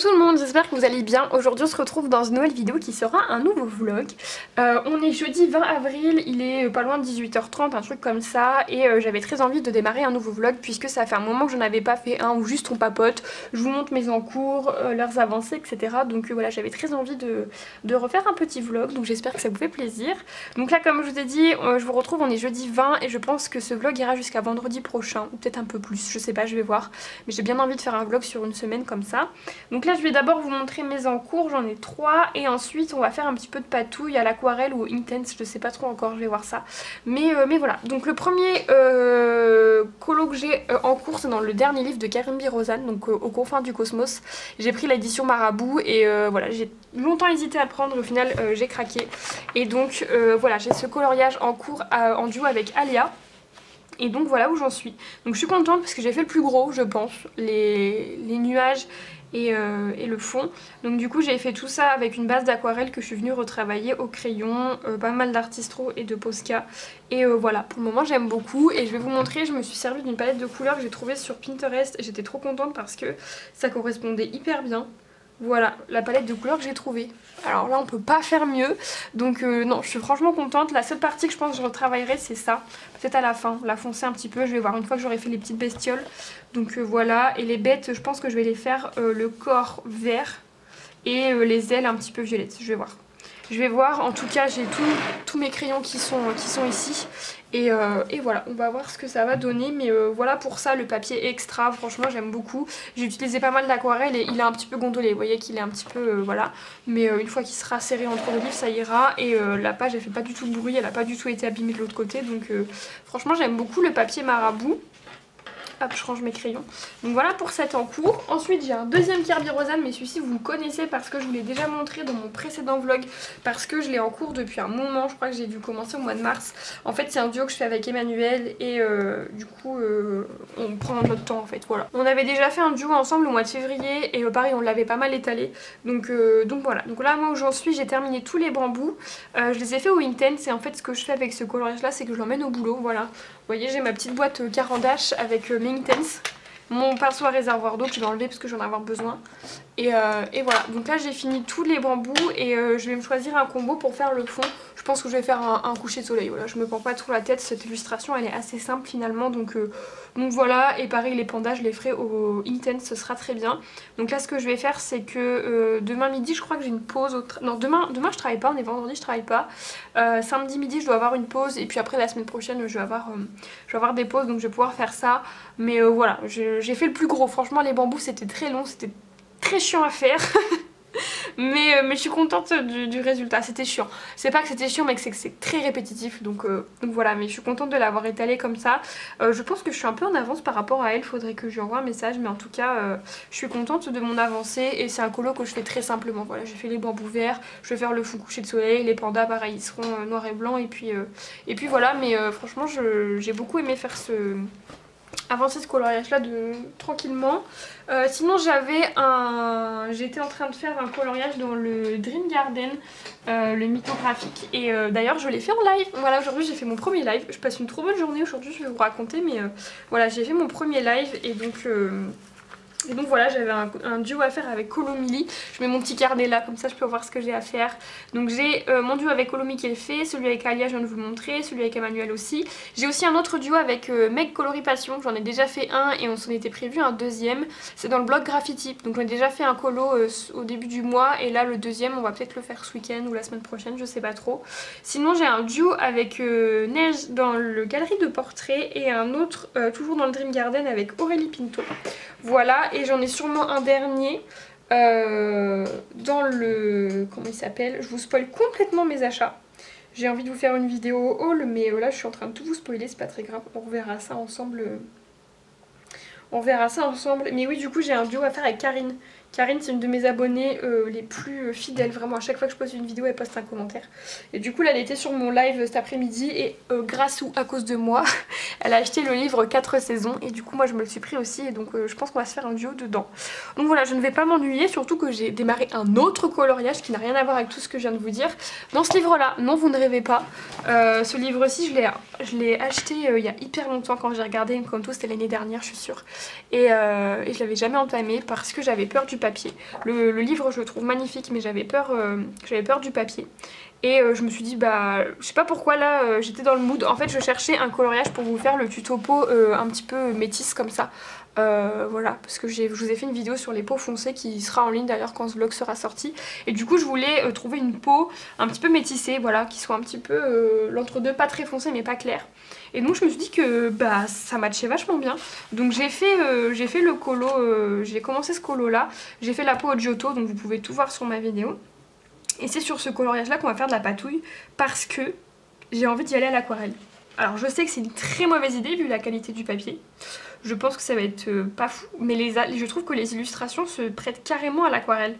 tout le monde, j'espère que vous allez bien. Aujourd'hui on se retrouve dans une nouvelle vidéo qui sera un nouveau vlog. On est jeudi 20 avril, il est pas loin de 18h30, un truc comme ça. Et j'avais très envie de démarrer un nouveau vlog puisque ça fait un moment que je n'avais pas fait un où juste on papote. Je vous montre mes encours, leurs avancées, etc. Donc voilà, j'avais très envie de refaire un petit vlog, donc j'espère que ça vous fait plaisir. Donc là comme je vous ai dit, je vous retrouve, on est jeudi 20 et je pense que ce vlog ira jusqu'à vendredi prochain, ou peut-être un peu plus, je sais pas, je vais voir. Mais j'ai bien envie de faire un vlog sur une semaine comme ça. Donc là je vais d'abord vous montrer mes encours, j'en ai 3 et ensuite on va faire un petit peu de patouille à l'aquarelle ou intense, je sais pas trop encore, je vais voir ça. Mais voilà, donc le premier colo que j'ai en cours c'est dans le dernier livre de Karim Birozan, donc Aux confins du cosmos. J'ai pris l'édition Marabout et voilà, j'ai longtemps hésité à le prendre, au final j'ai craqué. Et donc voilà, j'ai ce coloriage en cours en duo avec Alia. Et donc voilà où j'en suis. Donc je suis contente parce que j'ai fait le plus gros je pense, les nuages et le fond. Donc du coup j'ai fait tout ça avec une base d'aquarelle que je suis venue retravailler au crayon, pas mal d'Artistro et de Posca. Et voilà, pour le moment j'aime beaucoup et je vais vous montrer, je me suis servi d'une palette de couleurs que j'ai trouvée sur Pinterest et j'étais trop contente parce que ça correspondait hyper bien. Voilà la palette de couleurs que j'ai trouvée. Alors là on peut pas faire mieux. Donc non, je suis franchement contente. La seule partie que je pense que je retravaillerai c'est ça. Peut-être à la fin, la foncer un petit peu. Je vais voir une fois que j'aurai fait les petites bestioles. Donc voilà. Et les bêtes je pense que je vais les faire le corps vert. Et les ailes un petit peu violettes. Je vais voir. Je vais voir, en tout cas j'ai tous mes crayons qui sont ici. Et voilà, on va voir ce que ça va donner. Mais voilà pour ça, le papier extra, franchement j'aime beaucoup. J'ai utilisé pas mal d'aquarelle et il est un petit peu gondolé. Vous voyez qu'il est un petit peu, voilà. Mais une fois qu'il sera serré entre le livre, ça ira. Et la page elle fait pas du tout de bruit, elle a pas du tout été abîmée de l'autre côté. Donc franchement j'aime beaucoup le papier Marabout. Hop, je range mes crayons. Donc voilà pour cet encours. Ensuite j'ai un deuxième Karim Birozan, mais celui-ci vous le connaissez parce que je vous l'ai déjà montré dans mon précédent vlog. Parce que je l'ai en cours depuis un moment, je crois que j'ai dû commencer au mois de mars. En fait c'est un duo que je fais avec Emmanuel et du coup on prend notre temps en fait, voilà. On avait déjà fait un duo ensemble au mois de février et pareil on l'avait pas mal étalé. Donc voilà, donc là moi où j'en suis, j'ai terminé tous les bambous. Je les ai fait au Intense et en fait ce que je fais avec ce coloriage là c'est que je l'emmène au boulot, voilà. Vous voyez j'ai ma petite boîte Caran d'Ache avec mes Intense. Mon pinceau à réservoir d'eau que je vais enlever parce que j'en ai avoir besoin. Et voilà, donc là j'ai fini tous les bambous et je vais me choisir un combo pour faire le fond. Je pense que je vais faire un coucher de soleil, voilà, je me prends pas trop la tête, cette illustration elle est assez simple finalement. Donc voilà, et pareil les pandas je les ferai au Intense, ce sera très bien. Donc là ce que je vais faire c'est que demain midi je crois que j'ai une pause, non demain je travaille pas, on est vendredi, je travaille pas. Samedi midi je dois avoir une pause et puis après la semaine prochaine je vais avoir des pauses, donc je vais pouvoir faire ça. Mais voilà, j'ai fait le plus gros, franchement les bambous c'était très long, c'était très chiant à faire. mais je suis contente du résultat, c'était chiant. C'est pas que c'était chiant mais que c'est très répétitif, donc voilà, mais je suis contente de l'avoir étalé comme ça. Je pense que je suis un peu en avance par rapport à elle, faudrait que je lui envoie un message, mais en tout cas je suis contente de mon avancée et c'est un colo que je fais très simplement. Voilà, j'ai fait les bambous verts, je vais faire le fond coucher de soleil, les pandas pareil ils seront noirs et blancs et puis voilà, mais franchement j'ai beaucoup aimé faire avancer ce coloriage là tranquillement. Sinon j'étais en train de faire un coloriage dans le Dream Garden, le mythographique, et d'ailleurs je l'ai fait en live. Voilà, aujourd'hui j'ai fait mon premier live, je passe une trop bonne journée aujourd'hui, je vais vous raconter, mais voilà, j'ai fait mon premier live et donc voilà, j'avais un duo à faire avec Colomili. Je mets mon petit carnet là, comme ça je peux voir ce que j'ai à faire. Donc j'ai mon duo avec Colomi qui est fait, celui avec Alia je viens de vous le montrer, celui avec Emmanuel aussi. J'ai aussi un autre duo avec Meg Coloris Passion, j'en ai déjà fait un et on s'en était prévu un deuxième. C'est dans le blog Graffiti, donc j'en ai déjà fait un colo au début du mois et là le deuxième on va peut-être le faire ce week-end ou la semaine prochaine, je sais pas trop. Sinon j'ai un duo avec Neige dans le galerie de portraits et un autre toujours dans le Dream Garden avec Aurélie Pinto. Voilà, et j'en ai sûrement un dernier dans le... comment il s'appelle? Je vous spoil complètement mes achats. J'ai envie de vous faire une vidéo haul, mais là je suis en train de tout vous spoiler, c'est pas très grave, on reverra ça ensemble. On verra ça ensemble. Mais oui, du coup j'ai un duo à faire avec Karine. Karine c'est une de mes abonnées les plus fidèles, vraiment à chaque fois que je poste une vidéo elle poste un commentaire. Et du coup là elle était sur mon live cet après-midi et grâce ou à cause de moi elle a acheté le livre 4 saisons et du coup moi je me le suis pris aussi et donc je pense qu'on va se faire un duo dedans. Donc voilà, je ne vais pas m'ennuyer, surtout que j'ai démarré un autre coloriage qui n'a rien à voir avec tout ce que je viens de vous dire dans ce livre là. Non, vous ne rêvez pas, ce livre ci je l'ai acheté il y a hyper longtemps quand j'ai regardé Encanto, c'était l'année dernière je suis sûre. et je l'avais jamais entamé parce que j'avais peur du papier. Le livre je le trouve magnifique mais j'avais peur du papier. Et je me suis dit bah je sais pas pourquoi là j'étais dans le mood. En fait je cherchais un coloriage pour vous faire le tuto peau un petit peu métisse comme ça. Voilà, parce que je vous ai fait une vidéo sur les peaux foncées qui sera en ligne d'ailleurs quand ce vlog sera sorti. Et du coup je voulais trouver une peau un petit peu métissée, voilà, qui soit un petit peu l'entre-deux, pas très foncé mais pas clair. Et donc je me suis dit que bah ça matchait vachement bien. Donc j'ai fait le colo, j'ai commencé ce colo là. J'ai fait la peau au Giotto, donc vous pouvez tout voir sur ma vidéo. Et c'est sur ce coloriage là qu'on va faire de la patouille parce que j'ai envie d'y aller à l'aquarelle. Alors je sais que c'est une très mauvaise idée vu la qualité du papier. Je pense que ça va être pas fou, mais je trouve que les illustrations se prêtent carrément à l'aquarelle.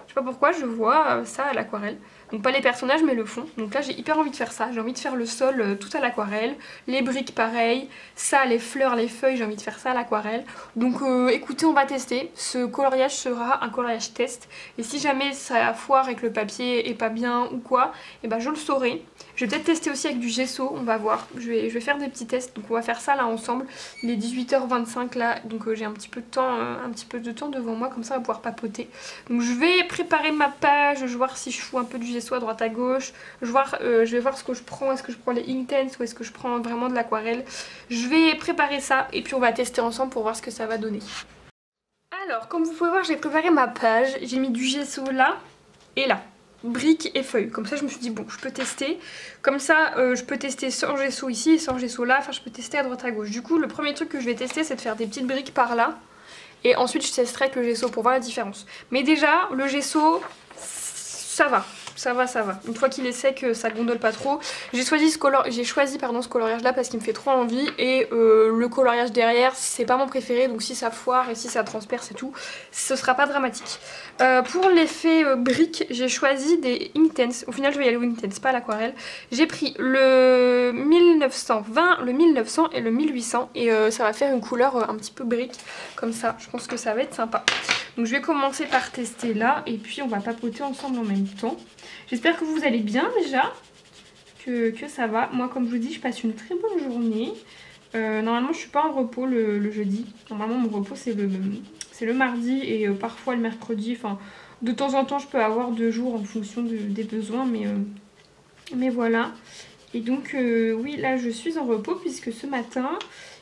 Je sais pas pourquoi, je vois ça à l'aquarelle. Donc pas les personnages mais le fond. Donc là j'ai hyper envie de faire ça. J'ai envie de faire le sol tout à l'aquarelle. Les briques pareil. Ça, les fleurs, les feuilles, j'ai envie de faire ça à l'aquarelle. Donc écoutez, on va tester. Ce coloriage sera un coloriage test. Et si jamais ça foire et que le papier est pas bien ou quoi, et ben je le saurai. Je vais peut-être tester aussi avec du gesso, on va voir. Je vais faire des petits tests. Donc on va faire ça là ensemble. Il est 18h25 là. Donc j'ai un petit peu de temps devant moi. Comme ça on va pouvoir papoter. Donc je vais préparer ma page. Je vais voir si je fous un peu du gesso à droite à gauche. Je vais voir ce que je prends. Est-ce que je prends les Inktense ou est-ce que je prends vraiment de l'aquarelle. Je vais préparer ça et puis on va tester ensemble pour voir ce que ça va donner. Alors comme vous pouvez voir j'ai préparé ma page. J'ai mis du gesso là et là. Briques et feuilles, comme ça je me suis dit bon je peux tester, comme ça je peux tester sans gesso ici et sans gesso là, enfin je peux tester à droite à gauche. Du coup le premier truc que je vais tester c'est de faire des petites briques par là et ensuite je testerai avec le gesso pour voir la différence. Mais déjà le gesso ça va. Ça va. Une fois qu'il est sec, ça gondole pas trop. J'ai choisi ce coloriage là parce qu'il me fait trop envie. Et le coloriage derrière, c'est pas mon préféré. Donc si ça foire et si ça transperce et tout, ce sera pas dramatique. Pour l'effet brique, j'ai choisi des Inktense. Au final, je vais y aller au Inktense, pas à l'aquarelle. J'ai pris le 1920, le 1900 et le 1800. Et ça va faire une couleur un petit peu brique. Comme ça, je pense que ça va être sympa. Donc je vais commencer par tester là. Et puis on va papoter ensemble en même temps. J'espère que vous allez bien déjà, que ça va. Moi comme je vous dis je passe une très bonne journée. Normalement je suis pas en repos le jeudi. Normalement mon repos c'est le mardi et parfois le mercredi. Enfin de temps en temps je peux avoir 2 jours en fonction des besoins mais voilà. Et donc oui là je suis en repos puisque ce matin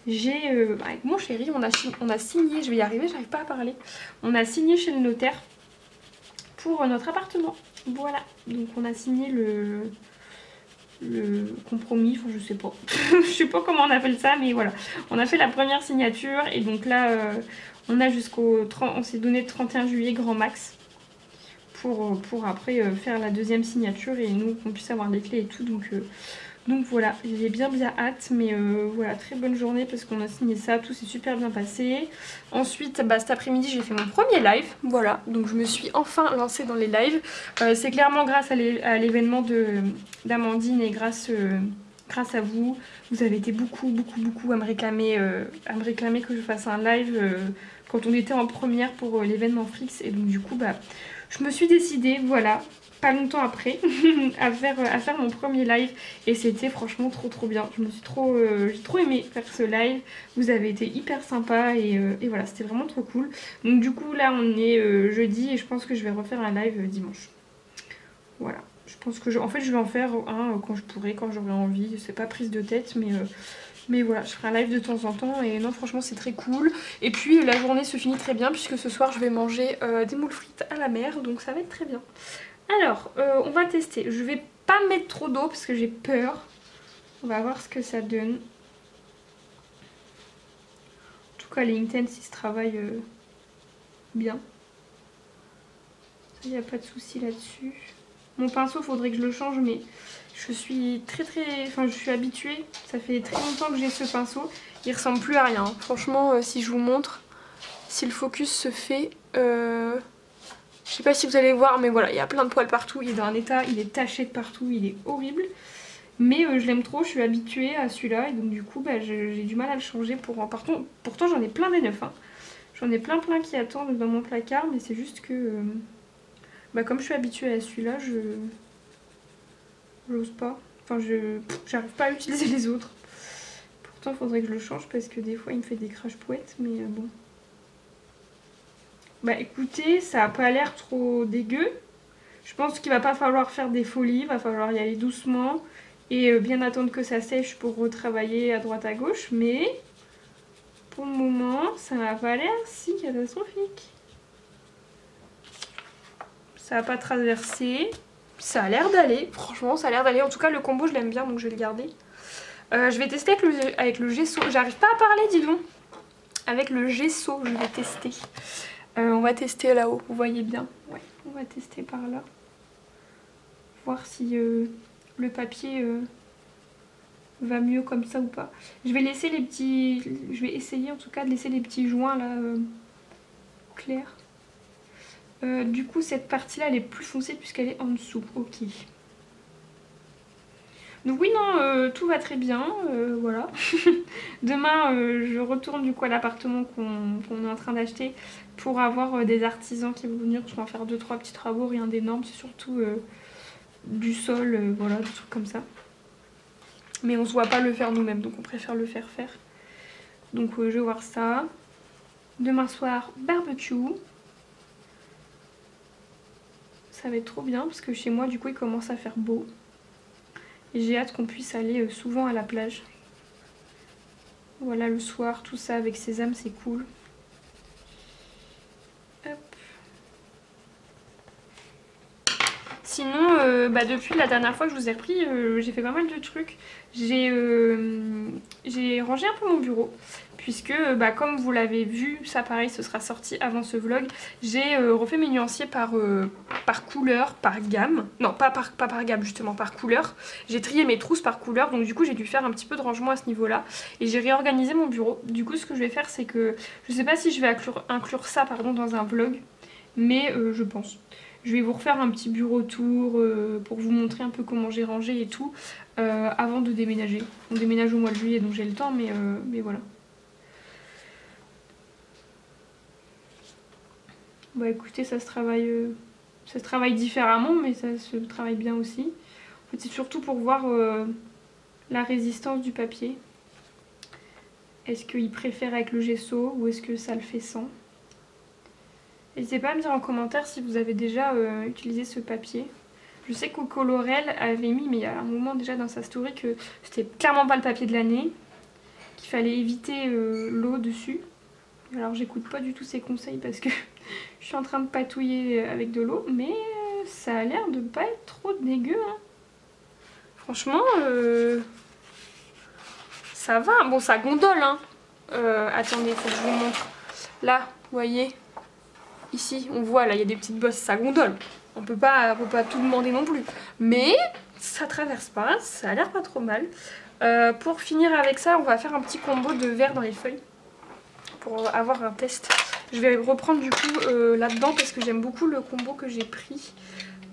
j'ai avec mon chéri on a signé, je vais y arriver, j'arrive pas à parler. On a signé chez le notaire pour notre appartement. Voilà, donc on a signé le compromis, enfin je sais pas. Je sais pas comment on appelle ça, mais voilà. On a fait la première signature et donc là on a on s'est donné le 31 juillet grand max pour après faire la deuxième signature et nous qu'on puisse avoir les clés et tout. Donc voilà, j'ai bien hâte, mais voilà, très bonne journée parce qu'on a signé ça, tout s'est super bien passé. Ensuite, bah, cet après-midi, j'ai fait mon premier live, voilà, donc je me suis enfin lancée dans les lives. C'est clairement grâce à l'événement d'Amandine et grâce à vous. Vous avez été beaucoup à me réclamer que je fasse un live quand on était en première pour l'événement Flix. Et donc du coup, bah, je me suis décidée, voilà, pas longtemps après à faire mon premier live et c'était franchement trop bien. J'ai trop aimé faire ce live, vous avez été hyper sympa et voilà, c'était vraiment trop cool. Donc du coup là on est jeudi et je pense que je vais refaire un live dimanche. Voilà, je pense que en fait je vais en faire un quand je pourrai, quand j'aurai envie, c'est pas prise de tête mais voilà, je ferai un live de temps en temps et non franchement c'est très cool. Et puis la journée se finit très bien puisque ce soir je vais manger des moules frites à la mer, donc ça va être très bien. Alors, on va tester. Je vais pas mettre trop d'eau parce que j'ai peur. On va voir ce que ça donne. En tout cas, les Inktense, ils se travaillent bien. Il n'y a pas de souci là-dessus. Mon pinceau, faudrait que je le change, mais je suis je suis habituée. Ça fait très longtemps que j'ai ce pinceau. Il ressemble plus à rien. Franchement, si je vous montre, si le focus se fait... Je sais pas si vous allez voir, mais voilà, il y a plein de poils partout, il est dans un état, il est taché de partout, il est horrible. Mais je l'aime trop, je suis habituée à celui-là et donc du coup bah, j'ai du mal à le changer. Pourtant j'en ai plein des neufs, hein. J'en ai plein qui attendent dans mon placard, mais c'est juste que bah, comme je suis habituée à celui-là, j'ose pas. Enfin j'arrive pas à utiliser les autres. Pourtant il faudrait que je le change parce que des fois il me fait des crash-pouettes, mais bon. Bah écoutez, ça a pas l'air trop dégueu. Je pense qu'il va pas falloir faire des folies, il va falloir y aller doucement et bien attendre que ça sèche pour retravailler à droite à gauche, mais pour le moment ça n'a pas l'air si catastrophique. Ça n'a pas traversé, ça a l'air d'aller, franchement ça a l'air d'aller. En tout cas le combo je l'aime bien donc je vais le garder. Je vais tester avec le gesso, j'arrive pas à parler dis donc. Avec le gesso je vais tester. On va tester là-haut, vous voyez bien. Ouais, on va tester par là. Voir si le papier va mieux comme ça ou pas. Je vais laisser les petits... Je vais essayer en tout cas de laisser les petits joints là clairs. Du coup cette partie là elle est plus foncée puisqu'elle est en dessous. Ok. Donc oui non, tout va très bien, voilà. Demain je retourne du coup à l'appartement qu'on est en train d'acheter pour avoir des artisans qui vont venir pour en faire 2-3 petits travaux, rien d'énorme, c'est surtout du sol, voilà, des trucs comme ça. Mais on se voit pas le faire nous-mêmes, donc on préfère le faire. Donc je vais voir ça. Demain soir, barbecue. Ça va être trop bien parce que chez moi du coup il commence à faire beau. Et j'ai hâte qu'on puisse aller souvent à la plage. Voilà le soir, tout ça avec sésame, c'est cool. Hop. Sinon, depuis la dernière fois que je vous ai repris, j'ai fait pas mal de trucs. J'ai rangé un peu mon bureau. Puisque, comme vous l'avez vu, ça pareil, ce sera sorti avant ce vlog. J'ai refait mes nuanciers par couleur, par gamme. Non, pas par gamme, justement, par couleur. J'ai trié mes trousses par couleur, donc du coup j'ai dû faire un petit peu de rangement à ce niveau-là. Et j'ai réorganisé mon bureau. Du coup, ce que je vais faire, c'est que... Je sais pas si je vais inclure ça, dans un vlog. Mais je pense. Je vais vous refaire un petit bureau tour pour vous montrer un peu comment j'ai rangé et tout. Avant de déménager. On déménage au mois de juillet, donc j'ai le temps, mais voilà. Bah écoutez, ça se travaille différemment, mais ça se travaille bien aussi. En fait, c'est surtout pour voir la résistance du papier. Est-ce qu'il préfère avec le gesso ou est-ce que ça le fait sans? N'hésitez pas à me dire en commentaire si vous avez déjà utilisé ce papier. Je sais que Coco Laurel avait mis, mais il y a un moment déjà dans sa story, que c'était clairement pas le papier de l'année, qu'il fallait éviter l'eau dessus. Alors j'écoute pas du tout ses conseils parce que je suis en train de patouiller avec de l'eau, mais ça a l'air de pas être trop dégueu. Hein. Franchement, ça va. Bon, ça gondole. Hein. Attendez, faut que je vous montre. Là, vous voyez, ici, on voit, là, il y a des petites bosses, ça gondole. On peut pas tout demander non plus. Mais ça traverse pas, ça a l'air pas trop mal. Pour finir avec ça, on va faire un petit combo de verre dans les feuilles. Pour avoir un test. Je vais reprendre du coup là-dedans parce que j'aime beaucoup le combo que j'ai pris.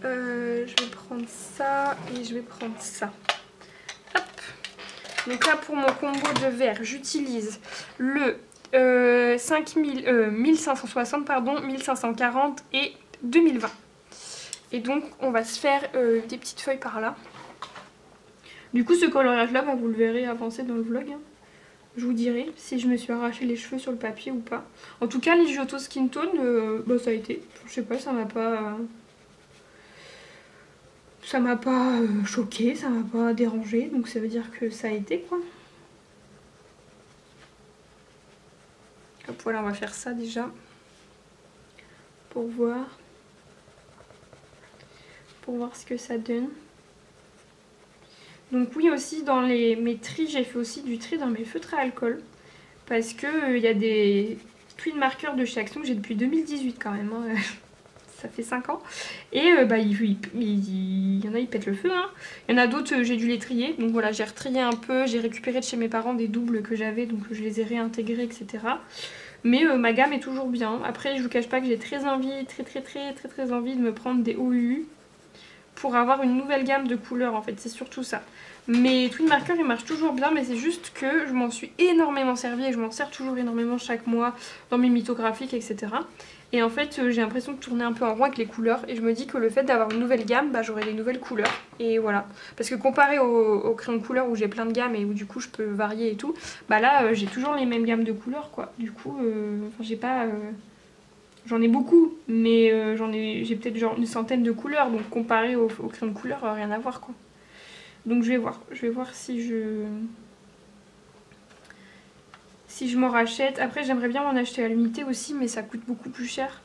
Je vais prendre ça et je vais prendre ça. Hop. Donc là pour mon combo de verre, j'utilise le 1560, pardon, 1540 et 2020. Et donc on va se faire des petites feuilles par là. Du coup ce coloriage là, vous le verrez avancer dans le vlog. Hein. Je vous dirai si je me suis arraché les cheveux sur le papier ou pas. En tout cas, les Giotto Skin Tone, ça a été. Je sais pas, ça m'a pas... Ça m'a pas choqué, ça m'a pas dérangé. Donc ça veut dire que ça a été, quoi. Hop, voilà, on va faire ça déjà. Pour voir. Pour voir ce que ça donne. Donc oui aussi dans mes tris, j'ai fait aussi du tri dans mes feutres à alcool. Parce que il y a des twin marqueurs de chez Action que j'ai depuis 2018 quand même. Hein. Ça fait 5 ans. Et il y en a, ils pètent le feu. Hein. Il y en a d'autres, j'ai dû les trier. Donc voilà, j'ai retrié un peu. J'ai récupéré de chez mes parents des doubles que j'avais. Donc je les ai réintégrés, etc. Mais ma gamme est toujours bien. Après, je vous cache pas que j'ai très envie, très envie de me prendre des OUU. pour avoir une nouvelle gamme de couleurs en fait, c'est surtout ça. Mes Twin Markers ils marchent toujours bien, mais c'est juste que je m'en suis énormément servi et je m'en sers toujours énormément chaque mois dans mes mythographiques, etc. Et en fait j'ai l'impression de tourner un peu en rond avec les couleurs et je me dis que le fait d'avoir une nouvelle gamme, bah j'aurai des nouvelles couleurs. Et voilà, parce que comparé au crayon de couleur où j'ai plein de gammes et où du coup je peux varier et tout, bah là j'ai toujours les mêmes gammes de couleurs quoi. Du coup, j'ai pas... J'en ai beaucoup, mais j'ai peut-être genre une centaine de couleurs, donc comparé au crayon de couleur, rien à voir quoi. Donc je vais voir si je m'en rachète. Après j'aimerais bien m'en acheter à l'unité aussi, mais ça coûte beaucoup plus cher.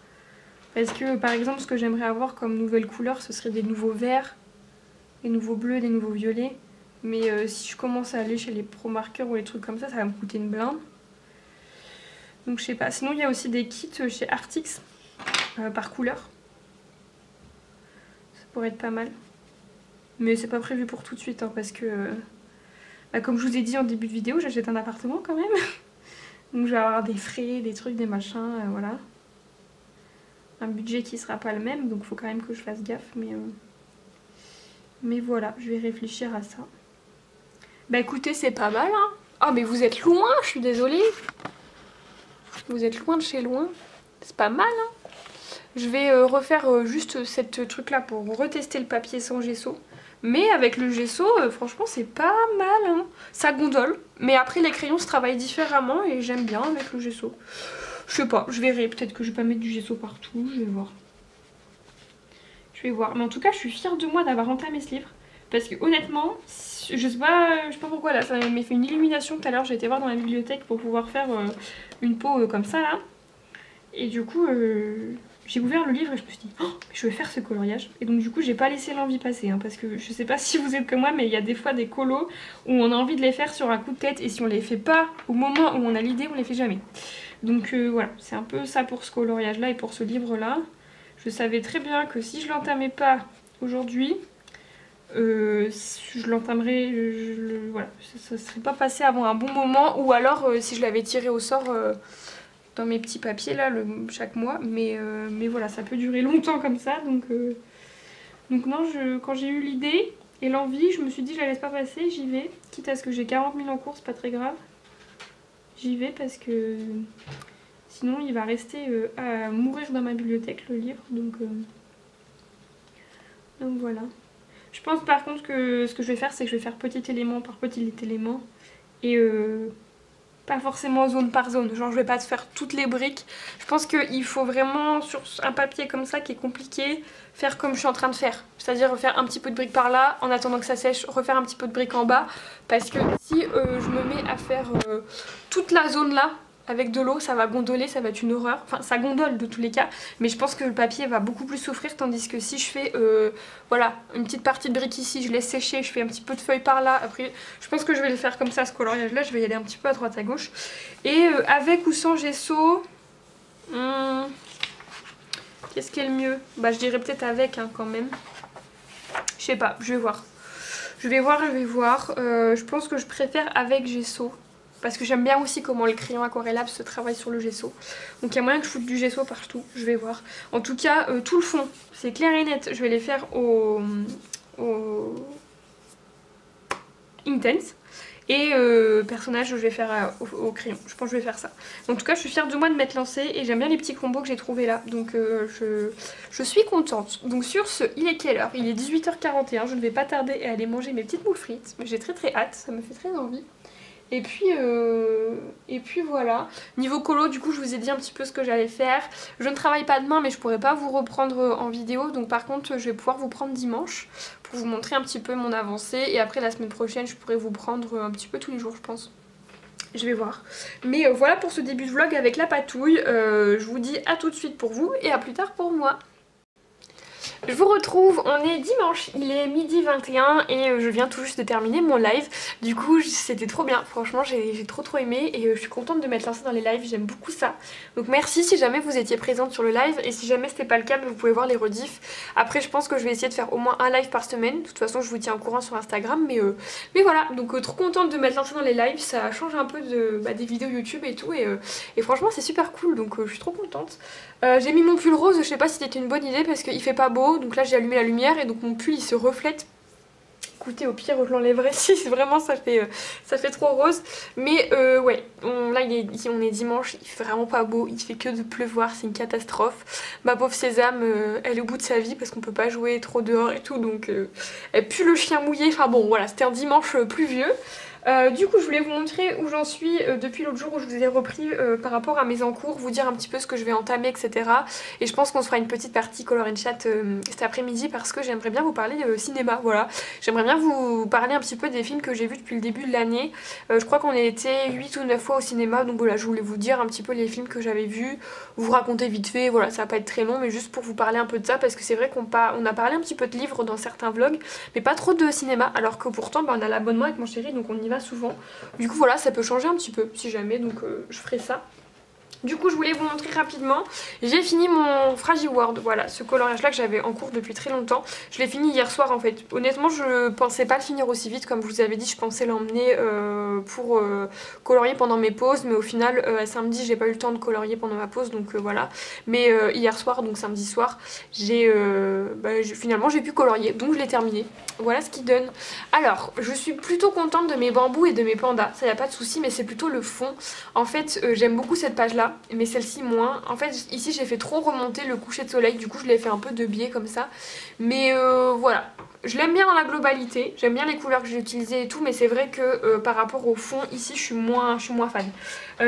Parce que par exemple ce que j'aimerais avoir comme nouvelle couleur, ce serait des nouveaux verts, des nouveaux bleus, des nouveaux violets. Mais si je commence à aller chez les pro marqueurs ou les trucs comme ça va me coûter une blinde. Donc je sais pas. Sinon il y a aussi des kits chez Artix par couleur. Ça pourrait être pas mal. Mais c'est pas prévu pour tout de suite hein, parce que bah, comme je vous ai dit en début de vidéo, j'achète un appartement quand même. Donc je vais avoir des frais, des trucs, des machins, voilà. Un budget qui sera pas le même, donc faut quand même que je fasse gaffe. Mais voilà, je vais réfléchir à ça. Bah écoutez, c'est pas mal hein. Oh mais vous êtes loin, je suis désolée. Vous êtes loin de chez loin. C'est pas mal hein. Je vais refaire juste cette truc là pour retester le papier sans gesso. Mais avec le gesso, franchement c'est pas mal hein. Ça gondole. Mais après les crayons se travaillent différemment et j'aime bien avec le gesso. Je sais pas, je verrai. Peut-être que je vais pas mettre du gesso partout, je vais voir. Je vais voir. Mais en tout cas je suis fière de moi d'avoir entamé ce livre. Parce que honnêtement, je sais pas pourquoi là, ça m'a fait une illumination tout à l'heure. J'ai été voir dans la bibliothèque pour pouvoir faire une peau comme ça là. Et du coup... j'ai ouvert le livre et je me suis dit, oh, je vais faire ce coloriage. Et donc du coup, j'ai pas laissé l'envie passer. Hein, parce que je sais pas si vous êtes comme moi, mais il y a des fois des colos où on a envie de les faire sur un coup de tête. Et si on les fait pas au moment où on a l'idée, on les fait jamais. Donc voilà, c'est un peu ça pour ce coloriage-là et pour ce livre-là. Je savais très bien que si je l'entamais pas aujourd'hui, je l'entamerais, voilà, ça serait pas passé avant un bon moment. Ou alors si je l'avais tiré au sort... dans mes petits papiers là chaque mois, mais voilà, ça peut durer longtemps comme ça, donc non, quand j'ai eu l'idée et l'envie, je me suis dit je la laisse pas passer, j'y vais, quitte à ce que j'ai 40 000 en cours, c'est pas très grave, j'y vais parce que sinon il va rester à mourir dans ma bibliothèque le livre, donc voilà. Je pense par contre que ce que je vais faire, c'est que je vais faire petit élément par petit élément et pas forcément zone par zone, genre je vais pas te faire toutes les briques. Je pense qu'il faut vraiment sur un papier comme ça qui est compliqué, faire comme je suis en train de faire. C'est-à-dire refaire un petit peu de briques par là, en attendant que ça sèche, refaire un petit peu de briques en bas. Parce que si je me mets à faire toute la zone là, avec de l'eau, ça va gondoler, ça va être une horreur. Enfin, ça gondole de tous les cas, mais je pense que le papier va beaucoup plus souffrir, tandis que si je fais, voilà, une petite partie de brique ici, je laisse sécher, je fais un petit peu de feuilles par là, après, je pense que je vais le faire comme ça, ce coloriage-là, je vais y aller un petit peu à droite à gauche. Et avec ou sans gesso, qu'est-ce qui est le mieux? Bah, je dirais peut-être avec, hein, quand même. Je sais pas, je vais voir. Je vais voir. Je pense que je préfère avec gesso. Parce que j'aime bien aussi comment le crayon aquarellable se travaille sur le gesso. Donc il y a moyen que je foute du gesso partout, je vais voir. En tout cas, tout le fond, c'est clair et net. Je vais les faire au Intense. Et personnage, je vais faire au crayon. Je pense que je vais faire ça. En tout cas, je suis fière de moi de m'être lancée et j'aime bien les petits combos que j'ai trouvés là. Donc je suis contente. Donc sur ce, il est quelle heure? Il est 18h41. Je ne vais pas tarder à aller manger mes petites moules frites. J'ai très hâte, ça me fait très envie. Et puis voilà. Niveau colo, du coup je vous ai dit un petit peu ce que j'allais faire. Je ne travaille pas demain, mais je pourrais pas vous reprendre en vidéo. Donc par contre je vais pouvoir vous prendre dimanche pour vous montrer un petit peu mon avancée. Et après la semaine prochaine je pourrais vous prendre un petit peu tous les jours je pense. Je vais voir. Mais voilà pour ce début de vlog avec la patouille. Je vous dis à tout de suite pour vous et à plus tard pour moi. Je vous retrouve, on est dimanche, il est midi 21 et je viens tout juste de terminer mon live. Du coup c'était trop bien, franchement j'ai trop aimé et je suis contente de m'être lancée dans les lives, j'aime beaucoup ça. Donc merci si jamais vous étiez présente sur le live et si jamais c'était pas le cas, vous pouvez voir les rediffs. Après je pense que je vais essayer de faire au moins un live par semaine, de toute façon je vous tiens au courant sur Instagram. Mais voilà, donc trop contente de m'être lancée dans les lives, ça change un peu des vidéos YouTube et tout et franchement c'est super cool, donc je suis trop contente. J'ai mis mon pull rose, je sais pas si c'était une bonne idée parce qu'il fait pas beau. donc là j'ai allumé la lumière et donc mon pull il se reflète. Écoutez, au pire je l'enlèverai si vraiment ça fait trop rose. Mais ouais, là on est dimanche, il fait vraiment pas beau, il fait que de pleuvoir, c'est une catastrophe. Ma pauvre Sésame, elle est au bout de sa vie parce qu'on peut pas jouer trop dehors et tout, donc elle pue le chien mouillé. Enfin bon voilà, c'était un dimanche pluvieux. Du coup je voulais vous montrer où j'en suis depuis l'autre jour où je vous ai repris par rapport à mes encours, vous dire un petit peu ce que je vais entamer, etc. Et je pense qu'on se fera une petite partie color and chat cet après-midi parce que j'aimerais bien vous parler cinéma, voilà. J'aimerais bien vous parler un petit peu des films que j'ai vus depuis le début de l'année. Je crois qu'on a été 8 ou 9 fois au cinéma, donc voilà, je voulais vous dire un petit peu les films que j'avais vus, vous raconter vite fait, voilà, ça va pas être très long mais juste pour vous parler un peu de ça parce que c'est vrai qu'on a parlé un petit peu de livres dans certains vlogs mais pas trop de cinéma, alors que pourtant on a l'abonnement avec mon chéri donc on y va souvent. Du coup voilà, ça peut changer un petit peu si jamais, donc je ferai ça. Du coup je voulais vous montrer rapidement, j'ai fini mon Fragile World, voilà, ce coloriage là que j'avais en cours depuis très longtemps. Je l'ai fini hier soir en fait. Honnêtement je pensais pas le finir aussi vite, comme je vous avais dit je pensais l'emmener pour colorier pendant mes pauses. Mais au final samedi j'ai pas eu le temps de colorier pendant ma pause, donc voilà. Mais hier soir, donc samedi soir, finalement j'ai pu colorier, donc je l'ai terminé. Voilà ce qu'il donne. Alors je suis plutôt contente de mes bambous et de mes pandas, ça y a pas de souci, mais c'est plutôt le fond. En fait j'aime beaucoup cette page là, mais celle-ci moins. En fait ici j'ai fait trop remonter le coucher de soleil, du coup je l'ai fait un peu de biais comme ça. Mais voilà, je l'aime bien dans la globalité, j'aime bien les couleurs que j'ai utilisées et tout, mais c'est vrai que par rapport au fond ici je suis moins fan.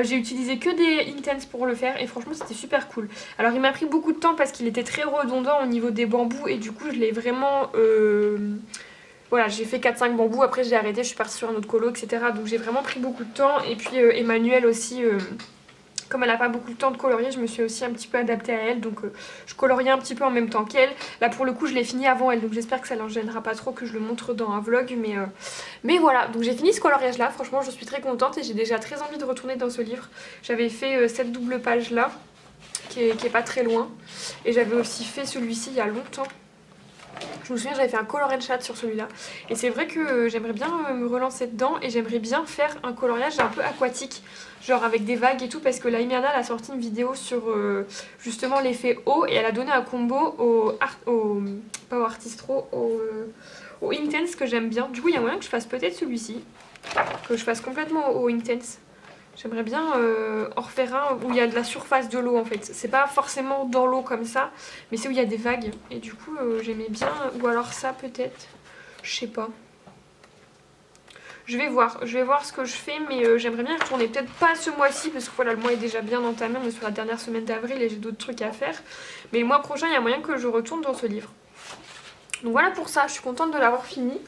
J'ai utilisé que des Intense pour le faire et franchement c'était super cool. Alors il m'a pris beaucoup de temps parce qu'il était très redondant au niveau des bambous et du coup je l'ai vraiment... Voilà, j'ai fait 4-5 bambous, après j'ai arrêté, je suis partie sur un autre colo, etc. Donc j'ai vraiment pris beaucoup de temps. Et puis Emmanuel aussi, comme elle n'a pas beaucoup de temps de colorier, je me suis aussi un petit peu adaptée à elle. Donc je coloriais un petit peu en même temps qu'elle. Là pour le coup je l'ai fini avant elle, donc j'espère que ça ne gênera pas trop que je le montre dans un vlog. Mais voilà, donc j'ai fini ce coloriage là, franchement je suis très contente et j'ai déjà très envie de retourner dans ce livre. J'avais fait cette double page là, qui est pas très loin. Et j'avais aussi fait celui-ci il y a longtemps. Je me souviens j'avais fait un color and chat sur celui-là et c'est vrai que j'aimerais bien me relancer dedans et j'aimerais bien faire un coloriage un peu aquatique, genre avec des vagues et tout, parce que la Imiana elle a sorti une vidéo sur justement l'effet eau et elle a donné un combo pas au Artistro, au Intense que j'aime bien. Du coup il y a moyen que je fasse peut-être celui-ci, que je fasse complètement au Intense. J'aimerais bien en refaire un où il y a de la surface de l'eau en fait. C'est pas forcément dans l'eau comme ça, mais c'est où il y a des vagues. Et du coup j'aimais bien, ou alors ça peut-être, je sais pas. Je vais voir ce que je fais, mais j'aimerais bien y retourner. Peut-être pas ce mois-ci parce que voilà, le mois est déjà bien entamé, on est sur la dernière semaine d'avril et j'ai d'autres trucs à faire. Mais le mois prochain il y a moyen que je retourne dans ce livre. Donc voilà pour ça, je suis contente de l'avoir fini.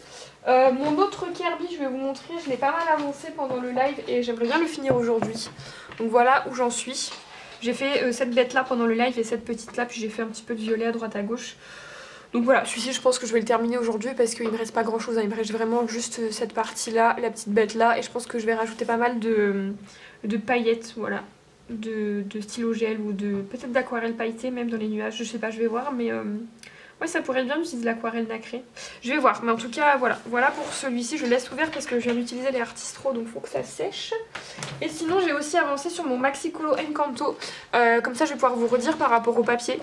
Mon autre Kirby, je vais vous montrer, je l'ai pas mal avancé pendant le live et j'aimerais bien le finir aujourd'hui. Donc voilà où j'en suis. J'ai fait cette bête là pendant le live et cette petite là, puis j'ai fait un petit peu de violet à droite à gauche. Donc voilà, celui-ci je pense que je vais le terminer aujourd'hui parce qu'il me reste pas grand chose, il me reste vraiment juste cette partie là, la petite bête là, et je pense que je vais rajouter pas mal de paillettes, voilà. De stylo gel ou peut-être d'aquarelle pailletée même dans les nuages, je sais pas, je vais voir, mais... Ouais, ça pourrait être bien d'utiliser l'aquarelle nacrée. Je vais voir, mais en tout cas, voilà pour celui-ci. Je laisse ouvert parce que je viens d'utiliser les Artistro, donc il faut que ça sèche. Et sinon, j'ai aussi avancé sur mon Maxi Colo Encanto. Comme ça, je vais pouvoir vous redire par rapport au papier.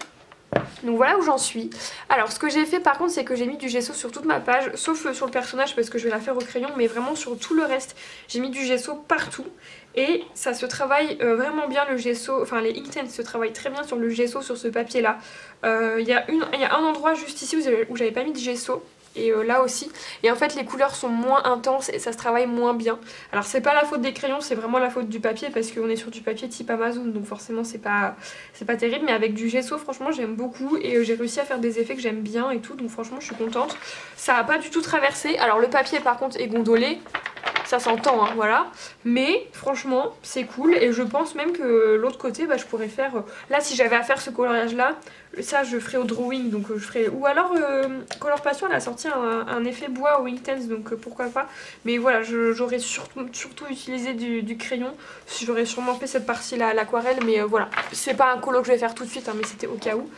Donc voilà où j'en suis. Alors, ce que j'ai fait par contre, c'est que j'ai mis du gesso sur toute ma page, sauf sur le personnage parce que je vais la faire au crayon, mais vraiment sur tout le reste, j'ai mis du gesso partout. Et ça se travaille vraiment bien le gesso, enfin les Inktense se travaillent très bien sur le gesso sur ce papier là. Il y a un endroit juste ici où j'avais pas mis de gesso. Et là aussi, et en fait les couleurs sont moins intenses et ça se travaille moins bien. Alors c'est pas la faute des crayons, c'est vraiment la faute du papier parce qu'on est sur du papier type Amazon, donc forcément c'est pas terrible. Mais avec du gesso franchement j'aime beaucoup et j'ai réussi à faire des effets que j'aime bien et tout, donc franchement je suis contente. Ça a pas du tout traversé, alors le papier par contre est gondolé, ça s'entend hein, voilà, mais franchement c'est cool. Et je pense même que l'autre côté je pourrais faire, là si j'avais à faire ce coloriage là, ça je ferai au drawing, donc je ferai, ou alors Color Passion elle a sorti un effet bois au Inktense, donc pourquoi pas. Mais voilà, j'aurais surtout utilisé du crayon, j'aurais sûrement fait cette partie là à l'aquarelle, mais voilà, c'est pas un colo que je vais faire tout de suite hein, mais c'était au cas où.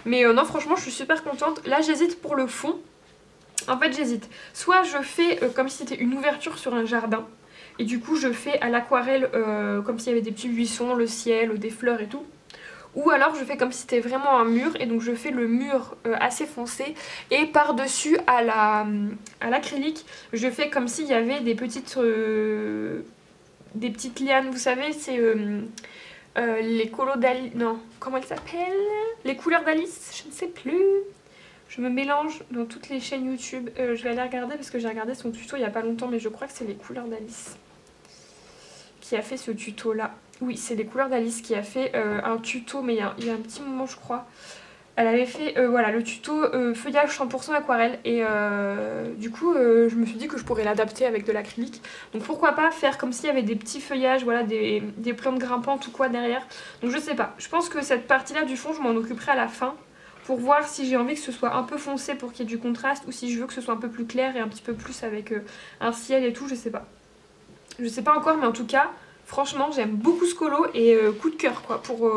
Mais non franchement je suis super contente. Là j'hésite pour le fond. En fait j'hésite, soit je fais comme si c'était une ouverture sur un jardin et du coup je fais à l'aquarelle comme s'il y avait des petits buissons, le ciel, des fleurs et tout. ou alors je fais comme si c'était vraiment un mur et donc je fais le mur assez foncé et par dessus à l'acrylique je fais comme s'il y avait des petites lianes, vous savez, c'est les colos d'Alice, non, comment elles s'appellent, les couleurs d'Alice, je ne sais plus. Je me mélange dans toutes les chaînes YouTube. Je vais aller regarder parce que j'ai regardé son tuto il n'y a pas longtemps, mais je crois que c'est les couleurs d'Alice qui a fait ce tuto là. Oui, c'est les couleurs d'Alice qui a fait un tuto, mais il y a un petit moment je crois. Elle avait fait voilà, le tuto feuillage 100% aquarelle et du coup je me suis dit que je pourrais l'adapter avec de l'acrylique. Donc pourquoi pas faire comme s'il y avait des petits feuillages, voilà, des plantes grimpantes ou quoi derrière. Donc je sais pas, je pense que cette partie là du fond je m'en occuperai à la fin. Pour voir si j'ai envie que ce soit un peu foncé pour qu'il y ait du contraste ou si je veux que ce soit un peu plus clair et un petit peu plus avec un ciel et tout, je sais pas. Je sais pas encore mais en tout cas, franchement j'aime beaucoup ce colo et coup de cœur quoi pour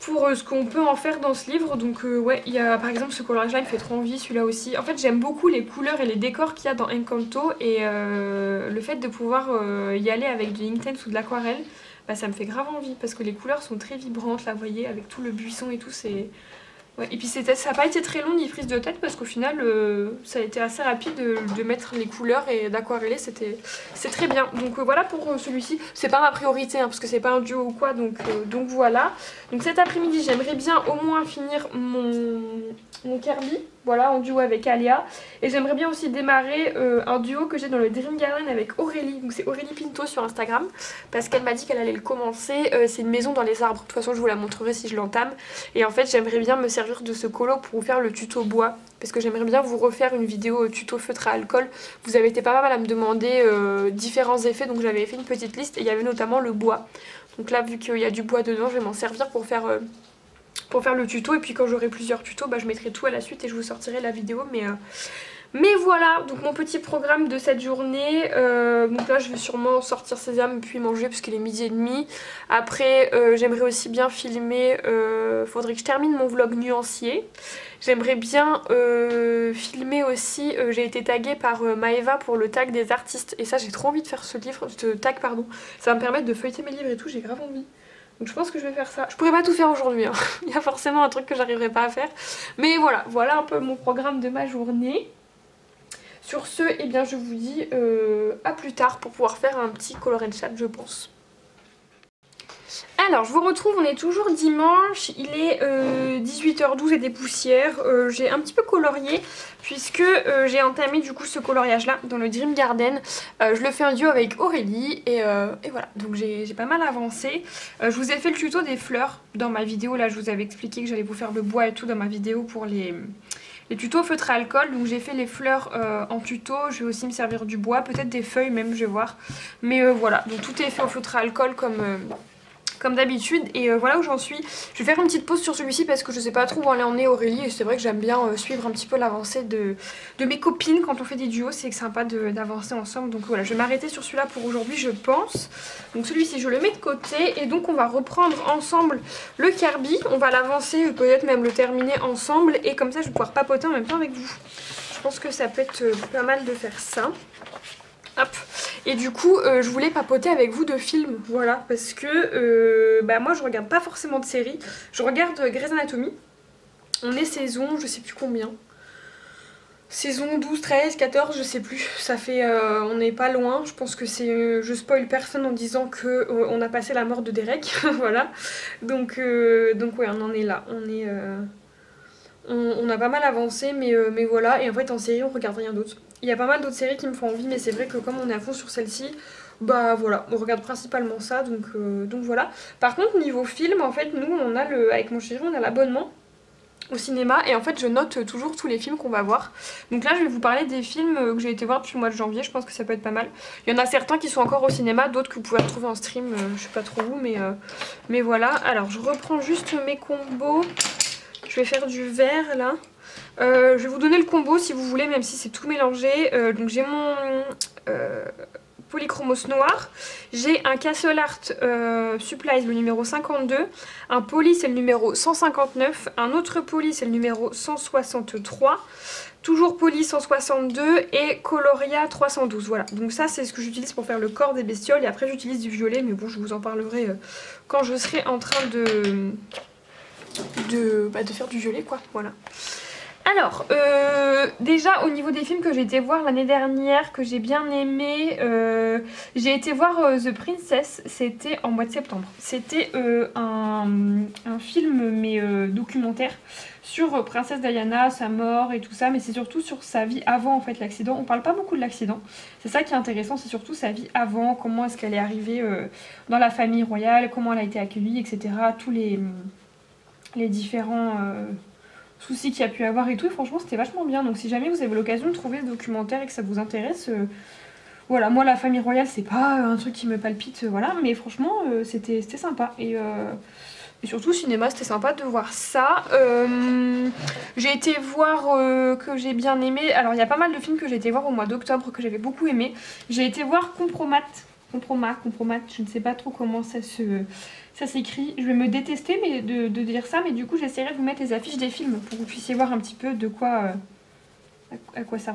ce qu'on peut en faire dans ce livre. Donc ouais, il y a par exemple ce coloriage là, il me fait trop envie, celui-là aussi. En fait j'aime beaucoup les couleurs et les décors qu'il y a dans Encanto et le fait de pouvoir y aller avec du Inktense ou de l'aquarelle. Bah, ça me fait grave envie parce que les couleurs sont très vibrantes là, vous voyez, avec tout le buisson et tout, c'est... Ouais. Et puis ça n'a pas été très long ni prise de tête parce qu'au final ça a été assez rapide de mettre les couleurs et d'aquareller, c'est très bien. Donc voilà pour celui-ci, c'est pas ma priorité hein, parce que c'est pas un duo ou quoi, donc voilà. Donc cet après-midi j'aimerais bien au moins finir mon Kirby, voilà, en duo avec Alia. Et j'aimerais bien aussi démarrer un duo que j'ai dans le Dream Garden avec Aurélie. Donc c'est Aurélie Pinto sur Instagram parce qu'elle m'a dit qu'elle allait le commencer. C'est une maison dans les arbres, de toute façon je vous la montrerai si je l'entame. Et en fait j'aimerais bien me servir de ce colo pour vous faire le tuto bois. Parce que j'aimerais bien vous refaire une vidéo tuto feutre à alcool. Vous avez été pas mal à me demander différents effets, donc j'avais fait une petite liste et il y avait notamment le bois. Donc là vu qu'il y a du bois dedans, je vais m'en servir pour faire le tuto et puis quand j'aurai plusieurs tutos bah, je mettrai tout à la suite et je vous sortirai la vidéo mais voilà, donc mon petit programme de cette journée. Donc là je vais sûrement sortir Sésame puis manger puisqu'il est 12h30. Après j'aimerais aussi bien filmer, faudrait que je termine mon vlog nuancier. J'aimerais bien filmer aussi, j'ai été taguée par Maëva pour le tag des artistes et ça j'ai trop envie de faire ce tag pardon. Ça va me permettre de feuilleter mes livres et tout, j'ai grave envie. Donc je pense que je vais faire ça. Je pourrais pas tout faire aujourd'hui, hein. Il y a forcément un truc que j'arriverai pas à faire. Mais voilà un peu mon programme de ma journée. Sur ce, eh bien je vous dis à plus tard pour pouvoir faire un petit color and chat je pense. Alors je vous retrouve, on est toujours dimanche, il est 18h12 et des poussières. J'ai un petit peu colorié puisque j'ai entamé du coup ce coloriage là dans le Dream Garden. Je le fais en duo avec Aurélie et voilà, donc j'ai pas mal avancé. Je vous ai fait le tuto des fleurs dans ma vidéo, là je vous avais expliqué que j'allais vous faire le bois et tout dans ma vidéo pour les tutos feutre à alcool. Donc j'ai fait les fleurs en tuto, je vais aussi me servir du bois, peut-être des feuilles même, je vais voir. Mais voilà, donc tout est fait au feutre à alcool comme d'habitude et voilà où j'en suis. Je vais faire une petite pause sur celui-ci parce que je sais pas trop où elle en est Aurélie et c'est vrai que j'aime bien suivre un petit peu l'avancée de mes copines quand on fait des duos, c'est sympa d'avancer ensemble. Donc voilà, je vais m'arrêter sur celui-là pour aujourd'hui je pense. Donc celui-ci je le mets de côté et donc on va reprendre ensemble le Kirby, on va l'avancer, peut-être même le terminer ensemble et comme ça je vais pouvoir papoter en même temps avec vous. Je pense que ça peut être pas mal de faire ça. Hop. Et du coup je voulais papoter avec vous de films, voilà, parce que bah moi je regarde pas forcément de séries, je regarde Grey's Anatomy, on est saison je sais plus combien, saison 12, 13, 14 je sais plus, ça fait, on n'est pas loin, je pense que c'est, je spoil personne en disant que on a passé la mort de Derek, voilà, donc ouais on en est là, on a pas mal avancé mais voilà, et en fait en série on regarde rien d'autre. Il y a pas mal d'autres séries qui me font envie mais c'est vrai que comme on est à fond sur celle-ci, bah voilà, on regarde principalement ça donc voilà. Par contre niveau film en fait nous on a avec mon chéri on a l'abonnement au cinéma et en fait je note toujours tous les films qu'on va voir. Donc là je vais vous parler des films que j'ai été voir depuis le mois de janvier, je pense que ça peut être pas mal. Il y en a certains qui sont encore au cinéma, d'autres que vous pouvez retrouver en stream, je sais pas trop où mais voilà. Alors je reprends juste mes combos, je vais faire du vert là. Je vais vous donner le combo si vous voulez, même si c'est tout mélangé. Donc j'ai mon Polychromos noir. J'ai un Castle Art Supplies, le numéro 52. Un Poly, c'est le numéro 159. Un autre Poly, c'est le numéro 163. Toujours Poly 162 et Coloria 312. Voilà, donc ça c'est ce que j'utilise pour faire le corps des bestioles. Et après j'utilise du violet, mais bon je vous en parlerai quand je serai en train de faire du violet quoi, voilà. Alors, déjà au niveau des films que j'ai été voir l'année dernière, que j'ai bien aimé, j'ai été voir The Princess, c'était en mois de septembre. C'était un film mais documentaire sur Princesse Diana, sa mort et tout ça, mais c'est surtout sur sa vie avant en fait l'accident. On parle pas beaucoup de l'accident, c'est ça qui est intéressant, c'est surtout sa vie avant, comment est-ce qu'elle est arrivée dans la famille royale, comment elle a été accueillie, etc. Tous les différents... soucis qu'il y a pu avoir et tout, et franchement c'était vachement bien. Donc si jamais vous avez l'occasion de trouver ce documentaire et que ça vous intéresse, voilà, moi la famille royale c'est pas un truc qui me palpite, voilà, mais franchement c'était sympa. Et surtout au cinéma c'était sympa de voir ça. J'ai été voir que j'ai bien aimé, alors il y a pas mal de films que j'ai été voir au mois d'octobre que j'avais beaucoup aimé. J'ai été voir Compromat, je ne sais pas trop comment ça s'écrit. Je vais me détester mais de dire ça, mais du coup j'essaierai de vous mettre les affiches des films pour que vous puissiez voir un petit peu de quoi à quoi ça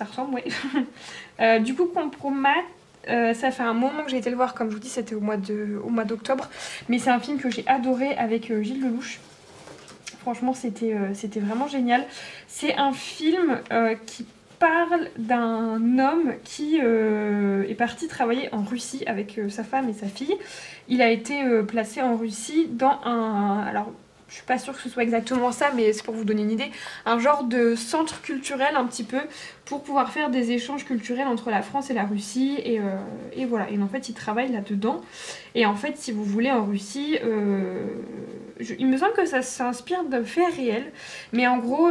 ressemble, ouais. Du coup Compromat, ça fait un moment que j'ai été le voir, comme je vous dis c'était au mois d'octobre, mais c'est un film que j'ai adoré avec Gilles Lelouch. Franchement c'était vraiment génial. C'est un film qui parle d'un homme qui est parti travailler en Russie avec sa femme et sa fille. Il a été placé en Russie dans un... Alors, je suis pas sûre que ce soit exactement ça, mais c'est pour vous donner une idée. Un genre de centre culturel un petit peu pour pouvoir faire des échanges culturels entre la France et la Russie. Et voilà. Et en fait, il travaille là-dedans. Et en fait, si vous voulez, en Russie... il me semble que ça s'inspire de faits réels. Mais en gros...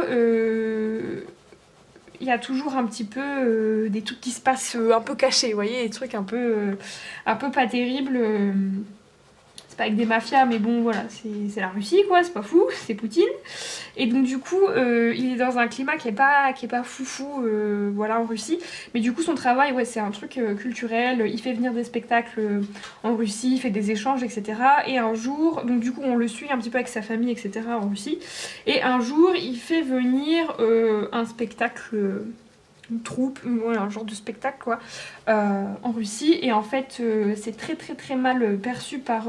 il y a toujours un petit peu des trucs qui se passent un peu cachés, vous voyez, des trucs un peu pas terribles. C'est pas avec des mafias, mais bon, voilà, c'est la Russie, quoi, c'est pas fou, c'est Poutine. Et donc, du coup, il est dans un climat qui est pas foufou, voilà, en Russie. Mais du coup, son travail, ouais, c'est un truc culturel. Il fait venir des spectacles en Russie, il fait des échanges, etc. Et un jour, donc du coup, on le suit un petit peu avec sa famille, etc. en Russie. Et un jour, il fait venir un spectacle... une troupe, voilà, un genre de spectacle quoi, en Russie, et en fait c'est très mal perçu par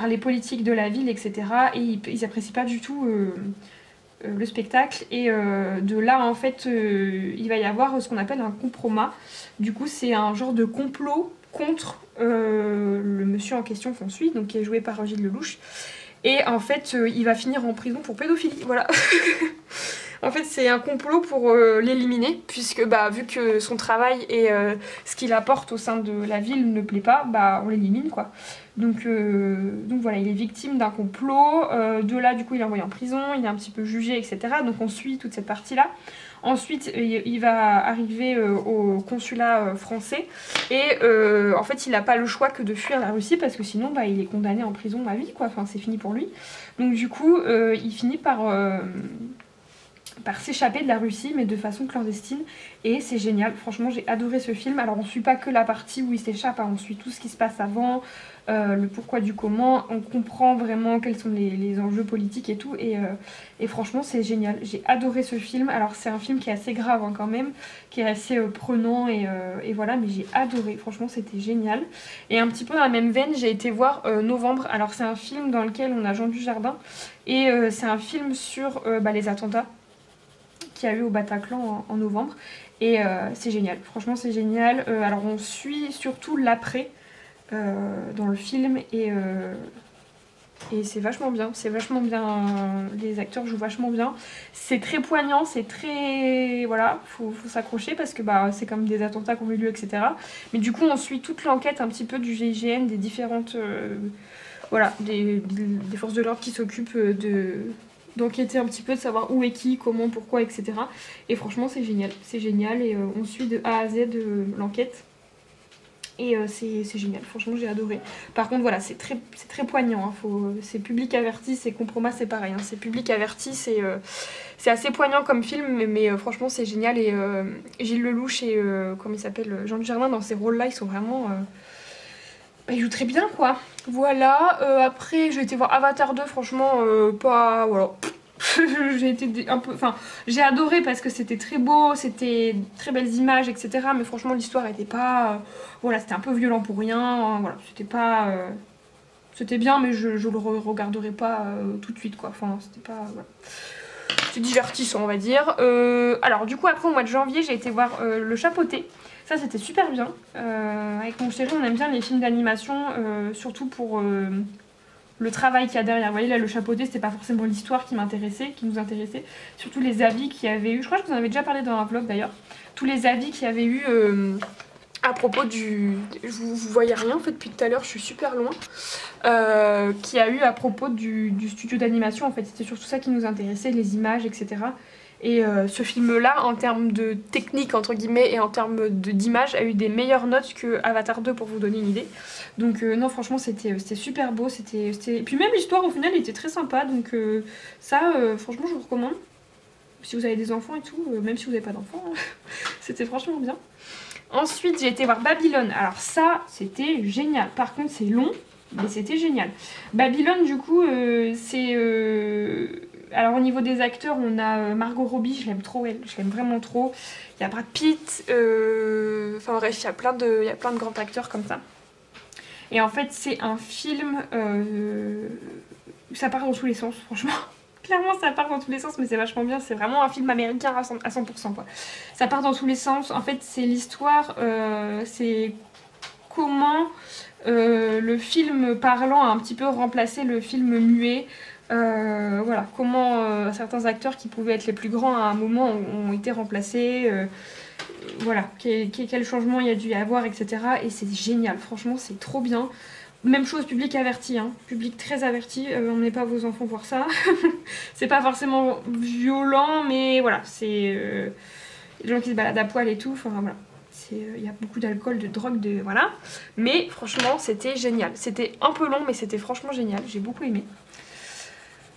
les politiques de la ville, etc. Et ils apprécient pas du tout le spectacle, et de là en fait il va y avoir ce qu'on appelle un compromat. Du coup c'est un genre de complot contre le monsieur en question qu'on suit, donc qui est joué par Gilles Lelouch, et en fait il va finir en prison pour pédophilie, voilà. En fait, c'est un complot pour l'éliminer, puisque bah, vu que son travail et ce qu'il apporte au sein de la ville ne plaît pas, bah, on l'élimine quoi. Donc voilà, il est victime d'un complot. De là, du coup, il est envoyé en prison, il est un petit peu jugé, etc. Donc on suit toute cette partie-là. Ensuite, il va arriver au consulat français, et en fait, il n'a pas le choix que de fuir la Russie, parce que sinon, bah, il est condamné en prison à vie, quoi. Enfin, c'est fini pour lui. Donc du coup, il finit par s'échapper de la Russie, mais de façon clandestine, et c'est génial. Franchement, j'ai adoré ce film. Alors on suit pas que la partie où il s'échappe, hein, on suit tout ce qui se passe avant, le pourquoi du comment, on comprend vraiment quels sont les enjeux politiques et tout, et franchement c'est génial. J'ai adoré ce film. Alors c'est un film qui est assez grave hein, quand même, qui est assez prenant, et voilà, mais j'ai adoré, franchement c'était génial. Et un petit peu dans la même veine, j'ai été voir Novembre. Alors c'est un film dans lequel on a Jean Dujardin, et c'est un film sur les attentats qu'il y a eu au Bataclan en novembre, et c'est génial, franchement c'est génial. Alors on suit surtout l'après dans le film, et c'est vachement bien, les acteurs jouent vachement bien, c'est très poignant, c'est très... voilà, faut s'accrocher, parce que bah, c'est comme des attentats qui ont eu lieu, etc. Mais du coup on suit toute l'enquête un petit peu du GIGN, des différentes... voilà, des forces de l'ordre qui s'occupent d'enquêter un petit peu, de savoir où est qui, comment, pourquoi, etc. Et franchement c'est génial, et on suit de A à Z l'enquête. Et c'est génial, franchement j'ai adoré. Par contre voilà, c'est très poignant, hein. C'est public averti, c'est Compromat c'est pareil, hein. C'est public averti, c'est assez poignant comme film, mais franchement c'est génial. Et Gilles Lelouch et comment il s'appelle, Jean Dujardin dans ces rôles là, ils sont vraiment... ils jouent très bien quoi. Voilà, après j'ai été voir Avatar 2, franchement pas... Voilà. J'ai été un peu... Enfin, j'ai adoré parce que c'était très beau, c'était très belles images, etc. Mais franchement, l'histoire était pas... voilà, c'était un peu violent pour rien. Voilà, c'était pas... c'était bien, mais je le regarderai pas tout de suite, quoi. Enfin, c'était pas... Voilà. C'était divertissant, on va dire. Alors, du coup, après, au mois de janvier, j'ai été voir Le Chapeauté. Ça, c'était super bien. Avec mon chéri, on aime bien les films d'animation, surtout pour... le travail qu'il y a derrière. Vous voyez là, Le Chapeauté, c'était pas forcément l'histoire qui nous intéressait, surtout les avis qu'il y avait eu. Je crois que je vous en avais déjà parlé dans un vlog d'ailleurs. Tous les avis qu'il y avait eu à propos du... Vous voyez rien en fait depuis tout à l'heure, je suis super loin. Qu'il y a eu à propos du studio d'animation en fait. C'était surtout ça qui nous intéressait, les images, etc. Et ce film-là, en termes de technique, entre guillemets, et en termes d'image, a eu des meilleures notes que Avatar 2, pour vous donner une idée. Donc non, franchement, c'était super beau. Et puis même l'histoire, au final, était très sympa. Donc ça, franchement, je vous recommande. Si vous avez des enfants et tout, même si vous n'avez pas d'enfants, hein, c'était franchement bien. Ensuite, j'ai été voir Babylone. Alors ça, c'était génial. Par contre, c'est long, mais c'était génial. Babylone, du coup, c'est... Alors au niveau des acteurs, on a Margot Robbie, je l'aime trop, elle, je l'aime vraiment trop. Il y a Brad Pitt, enfin bref, il y a plein de grands acteurs comme ça. Et en fait, c'est un film, ça part dans tous les sens, franchement. Clairement, ça part dans tous les sens, mais c'est vachement bien. C'est vraiment un film américain à 100%, quoi. Ça part dans tous les sens. En fait, c'est l'histoire, c'est comment le film parlant a un petit peu remplacé le film muet. Voilà, comment certains acteurs qui pouvaient être les plus grands à un moment ont été remplacés, voilà, quel changement il y a dû y avoir, etc. Et c'est génial, franchement c'est trop bien. Même chose, public averti, hein. Public très averti, emmenez pas vos enfants voir ça. C'est pas forcément violent, mais voilà, c'est les gens qui se baladent à poil et tout, enfin voilà. Il y a beaucoup d'alcool, de drogue, voilà. Mais franchement c'était génial. C'était un peu long, mais c'était franchement génial, j'ai beaucoup aimé.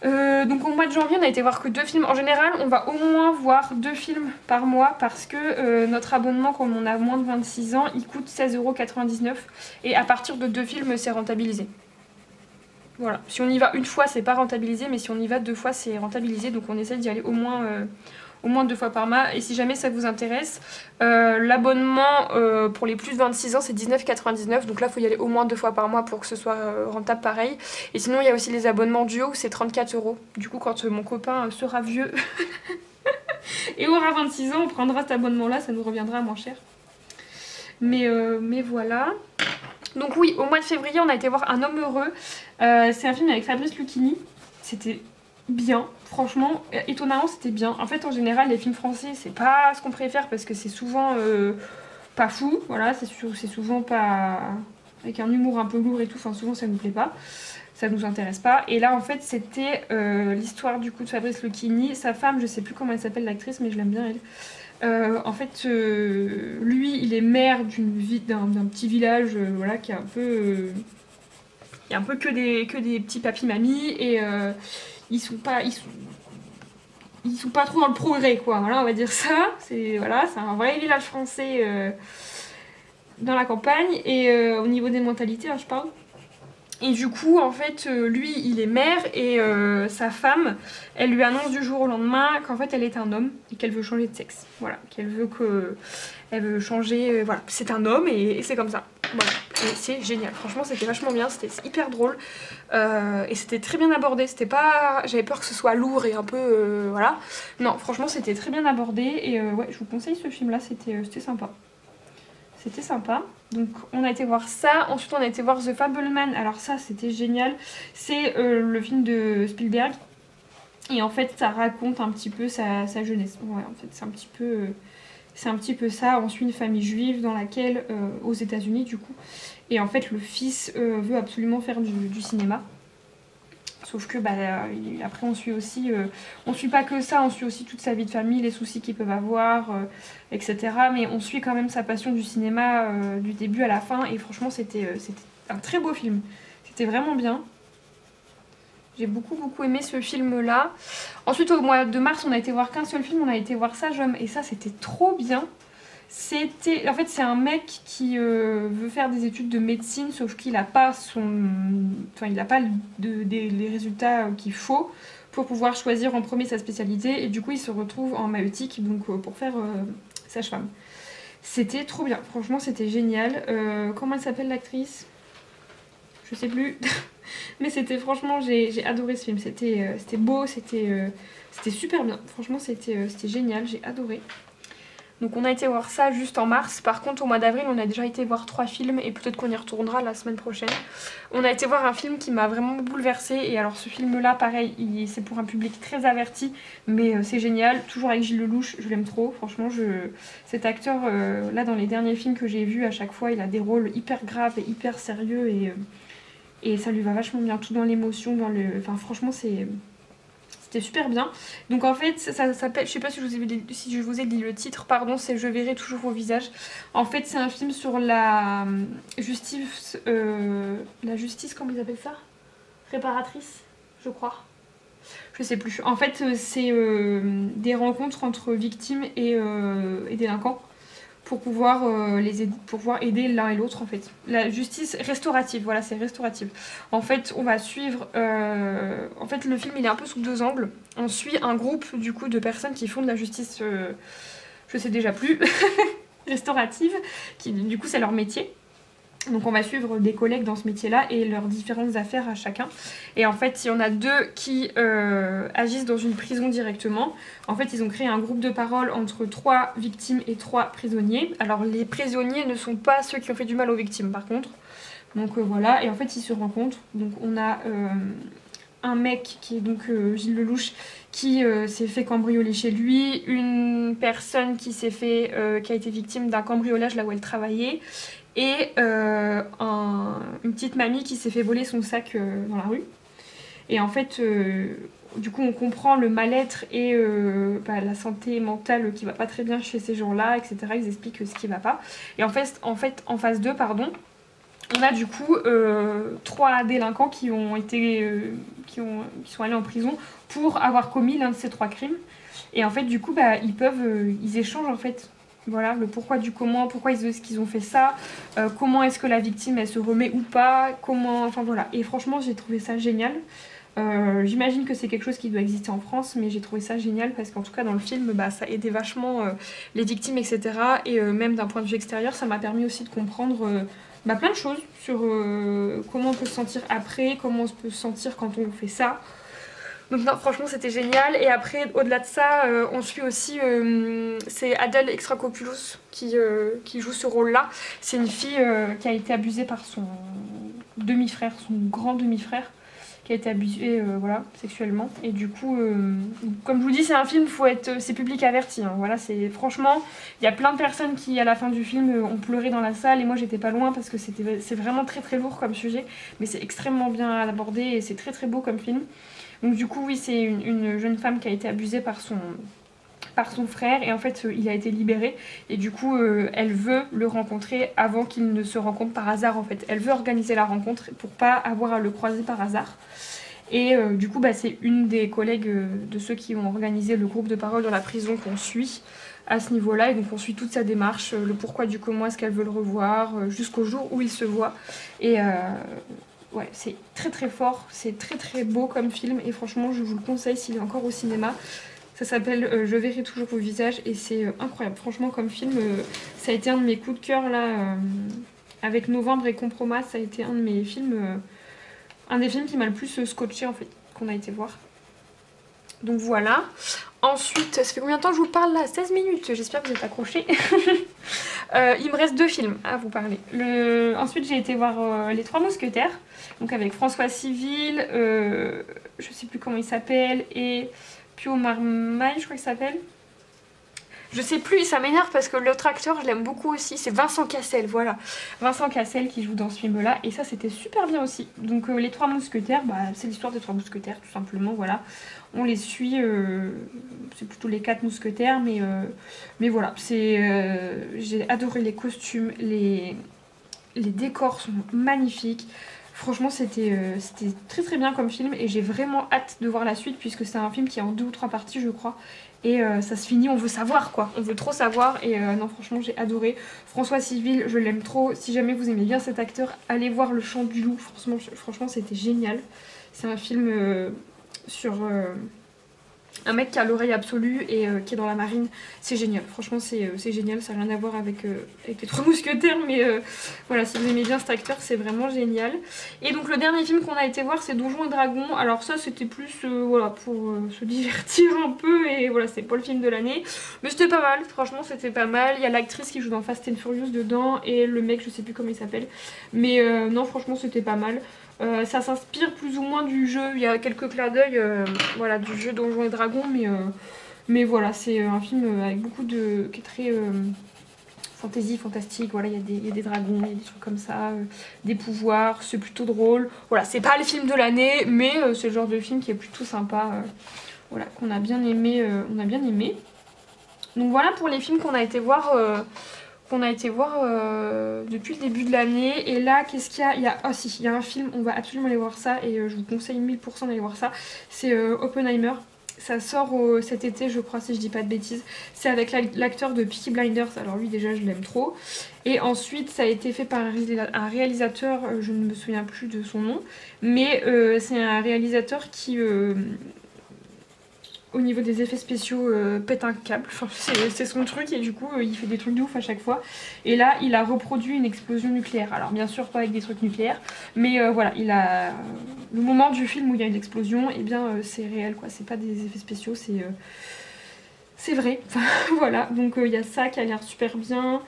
Donc au mois de janvier on a été voir que 2 films. En général on va au moins voir 2 films par mois parce que notre abonnement, comme on a moins de 26 ans, il coûte 16,99 € et à partir de 2 films c'est rentabilisé. Voilà, si on y va une fois c'est pas rentabilisé, mais si on y va 2 fois c'est rentabilisé, donc on essaie d'y aller au moins 2 fois par mois. Et si jamais ça vous intéresse, l'abonnement pour les plus de 26 ans c'est 19,99 €, donc là il faut y aller au moins 2 fois par mois pour que ce soit rentable pareil. Et sinon il y a aussi les abonnements duo, c'est 34 €. Du coup quand mon copain sera vieux et aura 26 ans, on prendra cet abonnement là, ça nous reviendra moins cher. Mais voilà. Donc oui, au mois de février on a été voir Un homme heureux. C'est un film avec Fabrice Lucchini. C'était bien, franchement, étonnamment c'était bien. En fait en général les films français c'est pas ce qu'on préfère parce que c'est souvent pas fou, voilà, c'est souvent pas... avec un humour un peu lourd et tout, enfin souvent ça nous plaît pas, ça nous intéresse pas. Et là en fait c'était l'histoire du coup de Fabrice Lucchini, sa femme, je sais plus comment elle s'appelle l'actrice mais je l'aime bien elle. En fait lui il est maire d'un petit village, voilà, qui est un peu... il y a un peu que des petits papis-mamies et ils sont pas trop dans le progrès quoi, voilà, on va dire ça. C'est un vrai village français dans la campagne et au niveau des mentalités hein, je parle. Et du coup en fait lui il est maire et sa femme elle lui annonce du jour au lendemain qu'en fait elle est un homme et qu'elle veut changer de sexe, voilà, elle veut changer, voilà, c'est un homme et c'est comme ça, voilà. Et c'est génial, franchement c'était vachement bien, c'était hyper drôle et c'était très bien abordé, c'était pas... j'avais peur que ce soit lourd et un peu voilà, non franchement c'était très bien abordé et ouais je vous conseille ce film là, c'était sympa. C'était sympa. Donc on a été voir ça. Ensuite on a été voir The Fabelman. Alors ça c'était génial. C'est le film de Spielberg. Et en fait ça raconte un petit peu sa jeunesse. Ouais, en fait c'est un petit peu ça. On suit une famille juive dans laquelle, aux États-Unis du coup. Et en fait le fils veut absolument faire du cinéma. Sauf que après on suit aussi, on suit pas que ça, on suit aussi toute sa vie de famille, les soucis qu'ils peuvent avoir, etc. Mais on suit quand même sa passion du cinéma du début à la fin. Et franchement c'était un très beau film. C'était vraiment bien. J'ai beaucoup aimé ce film là. Ensuite au mois de mars on a été voir qu'un seul film, on a été voir Sage Homme. Et ça c'était trop bien. En fait c'est un mec qui veut faire des études de médecine, sauf qu'il n'a pas les résultats qu'il faut pour pouvoir choisir en premier sa spécialité, et du coup il se retrouve en maïeutique donc pour faire sage-femme. C'était trop bien, franchement c'était génial. Comment elle s'appelle l'actrice? Je sais plus. Mais c'était franchement, j'ai adoré ce film, c'était beau, c'était super bien, franchement c'était génial, j'ai adoré. Donc on a été voir ça juste en mars. Par contre au mois d'avril on a déjà été voir 3 films et peut-être qu'on y retournera la semaine prochaine. On a été voir un film qui m'a vraiment bouleversée, et alors ce film là pareil c'est pour un public très averti mais c'est génial, toujours avec Gilles Lelouch, je l'aime trop, franchement cet acteur là dans les derniers films que j'ai vus à chaque fois il a des rôles hyper graves et hyper sérieux et ça lui va vachement bien, tout dans l'émotion, enfin franchement c'était super bien. Donc en fait ça s'appelle, je sais pas si je vous ai dit le titre, pardon, c'est Je verrai toujours vos visages. En fait c'est un film sur la justice, comment ils appellent ça? Réparatrice, je crois. Je sais plus. En fait c'est des rencontres entre victimes et délinquants pour pouvoir aider l'un et l'autre en fait. La justice restaurative, voilà, c'est restaurative. En fait, on va suivre... en fait, le film, il est un peu sous 2 angles. On suit un groupe, du coup, de personnes qui font de la justice... je sais déjà plus... restaurative, qui, du coup, c'est leur métier. Donc on va suivre des collègues dans ce métier-là et leurs différentes affaires à chacun. Et en fait, il y en a 2 qui agissent dans une prison directement. En fait, ils ont créé un groupe de parole entre 3 victimes et 3 prisonniers. Alors les prisonniers ne sont pas ceux qui ont fait du mal aux victimes par contre. Donc voilà, et en fait ils se rencontrent. Donc on a un mec qui est donc Gilles Lelouch qui s'est fait cambrioler chez lui, une personne qui a été victime d'un cambriolage là où elle travaillait, et une petite mamie qui s'est fait voler son sac dans la rue. Et en fait, du coup, on comprend le mal-être et la santé mentale qui va pas très bien chez ces gens-là, etc. Ils expliquent ce qui va pas. Et en fait en phase 2, pardon, on a du coup 3 délinquants qui sont allés en prison pour avoir commis l'un de ces 3 crimes. Et en fait, du coup, ils échangent en fait. Voilà, le pourquoi du comment, pourquoi est-ce qu'ils ont fait ça, comment est-ce que la victime elle se remet ou pas, enfin voilà. Et franchement j'ai trouvé ça génial. J'imagine que c'est quelque chose qui doit exister en France, mais j'ai trouvé ça génial parce qu'en tout cas dans le film ça aidait vachement les victimes, etc. Et même d'un point de vue extérieur ça m'a permis aussi de comprendre plein de choses sur comment on peut se sentir après, comment on peut se sentir quand on fait ça. Donc non, franchement c'était génial. Et après au-delà de ça on suit aussi c'est Adèle Exarchopoulos qui joue ce rôle là. C'est une fille qui a été abusée par son demi-frère, son grand demi-frère, qui a été abusée voilà, sexuellement. Et du coup comme je vous dis c'est un film, c'est public averti hein. Voilà, franchement il y a plein de personnes qui à la fin du film ont pleuré dans la salle, et moi j'étais pas loin parce que c'est vraiment très lourd comme sujet, mais c'est extrêmement bien abordé et c'est très beau comme film. Donc du coup oui, c'est une jeune femme qui a été abusée par son frère, et en fait il a été libéré, et du coup elle veut le rencontrer avant qu'il ne se rencontre par hasard en fait. Elle veut organiser la rencontre pour pas avoir à le croiser par hasard. Et du coup c'est une des collègues de ceux qui ont organisé le groupe de parole dans la prison qu'on suit à ce niveau-là, et donc on suit toute sa démarche, le pourquoi du comment est-ce qu'elle veut le revoir, jusqu'au jour où ils se voient. Et ouais, c'est très fort, c'est très beau comme film, et franchement je vous le conseille s'il est encore au cinéma. Ça s'appelle Je verrai toujours vos visages, et c'est incroyable. Franchement comme film, ça a été un de mes coups de cœur là, avec Novembre et Compromat, ça a été un de mes films, un des films qui m'a le plus scotché en fait, qu'on a été voir. Donc voilà. Ensuite, ça fait combien de temps que je vous parle là? 16 minutes, j'espère que vous êtes accrochés. Il me reste 2 films à vous parler. Ensuite j'ai été voir Les Trois Mousquetaires, donc avec François Civil, je sais plus comment il s'appelle, et Pio Marmaille je crois qu'il s'appelle. Je sais plus, ça m'énerve parce que l'autre acteur je l'aime beaucoup aussi, c'est Vincent Cassel, voilà. Vincent Cassel qui joue dans ce film là et ça c'était super bien aussi. Donc les trois mousquetaires, bah, c'est l'histoire des trois mousquetaires tout simplement, voilà. On les suit, c'est plutôt les quatre mousquetaires mais voilà, j'ai adoré les costumes, les décors sont magnifiques. Franchement c'était très très bien comme film et j'ai vraiment hâte de voir la suite puisque c'est un film qui est en 2 ou 3 parties je crois. Et ça se finit, on veut savoir quoi, on veut trop savoir et non franchement j'ai adoré. François Civil, je l'aime trop, si jamais vous aimez bien cet acteur, allez voir Le Chant du Loup, franchement c'était génial. C'est un film sur un mec qui a l'oreille absolue et qui est dans la marine, c'est génial, franchement c'est génial, ça n'a rien à voir avec les trois mousquetaires mais voilà, si vous aimez bien cet acteur c'est vraiment génial. Et donc le dernier film qu'on a été voir c'est Donjons et Dragons, alors ça c'était plus voilà, pour se divertir un peu et voilà, c'est pas le film de l'année mais c'était pas mal, franchement c'était pas mal. Il y a l'actrice qui joue dans Fast and Furious dedans et le mec je sais plus comment il s'appelle mais non franchement c'était pas mal. Ça s'inspire plus ou moins du jeu, il y a quelques clins d'œil voilà, du jeu Donjons et Dragons mais voilà, c'est un film avec beaucoup de... qui est très fantasy, fantastique, voilà, il y a des dragons, il y a des trucs comme ça, des pouvoirs, c'est plutôt drôle. Voilà, c'est pas le film de l'année mais c'est le genre de film qui est plutôt sympa, voilà, qu'on a bien aimé, on a bien aimé. Donc voilà pour les films qu'on a été voir... depuis le début de l'année. Et là qu'est-ce qu'il y a, oh si, il y a un film, on va absolument aller voir ça et je vous conseille 1000% d'aller voir ça, c'est Oppenheimer. Ça sort cet été je crois si je dis pas de bêtises. C'est avec l'acteur de Peaky Blinders, alors lui déjà je l'aime trop. Et ensuite ça a été fait par un réalisateur, je ne me souviens plus de son nom, mais c'est un réalisateur qui... au niveau des effets spéciaux pète un câble, enfin, c'est son truc et du coup il fait des trucs de ouf à chaque fois. Et là il a reproduit une explosion nucléaire, alors bien sûr pas avec des trucs nucléaires mais voilà, il a le moment du film où il y a une explosion et bien c'est réel quoi, c'est pas des effets spéciaux, c'est vrai. Enfin, voilà, donc il y a ça qui a l'air super bien.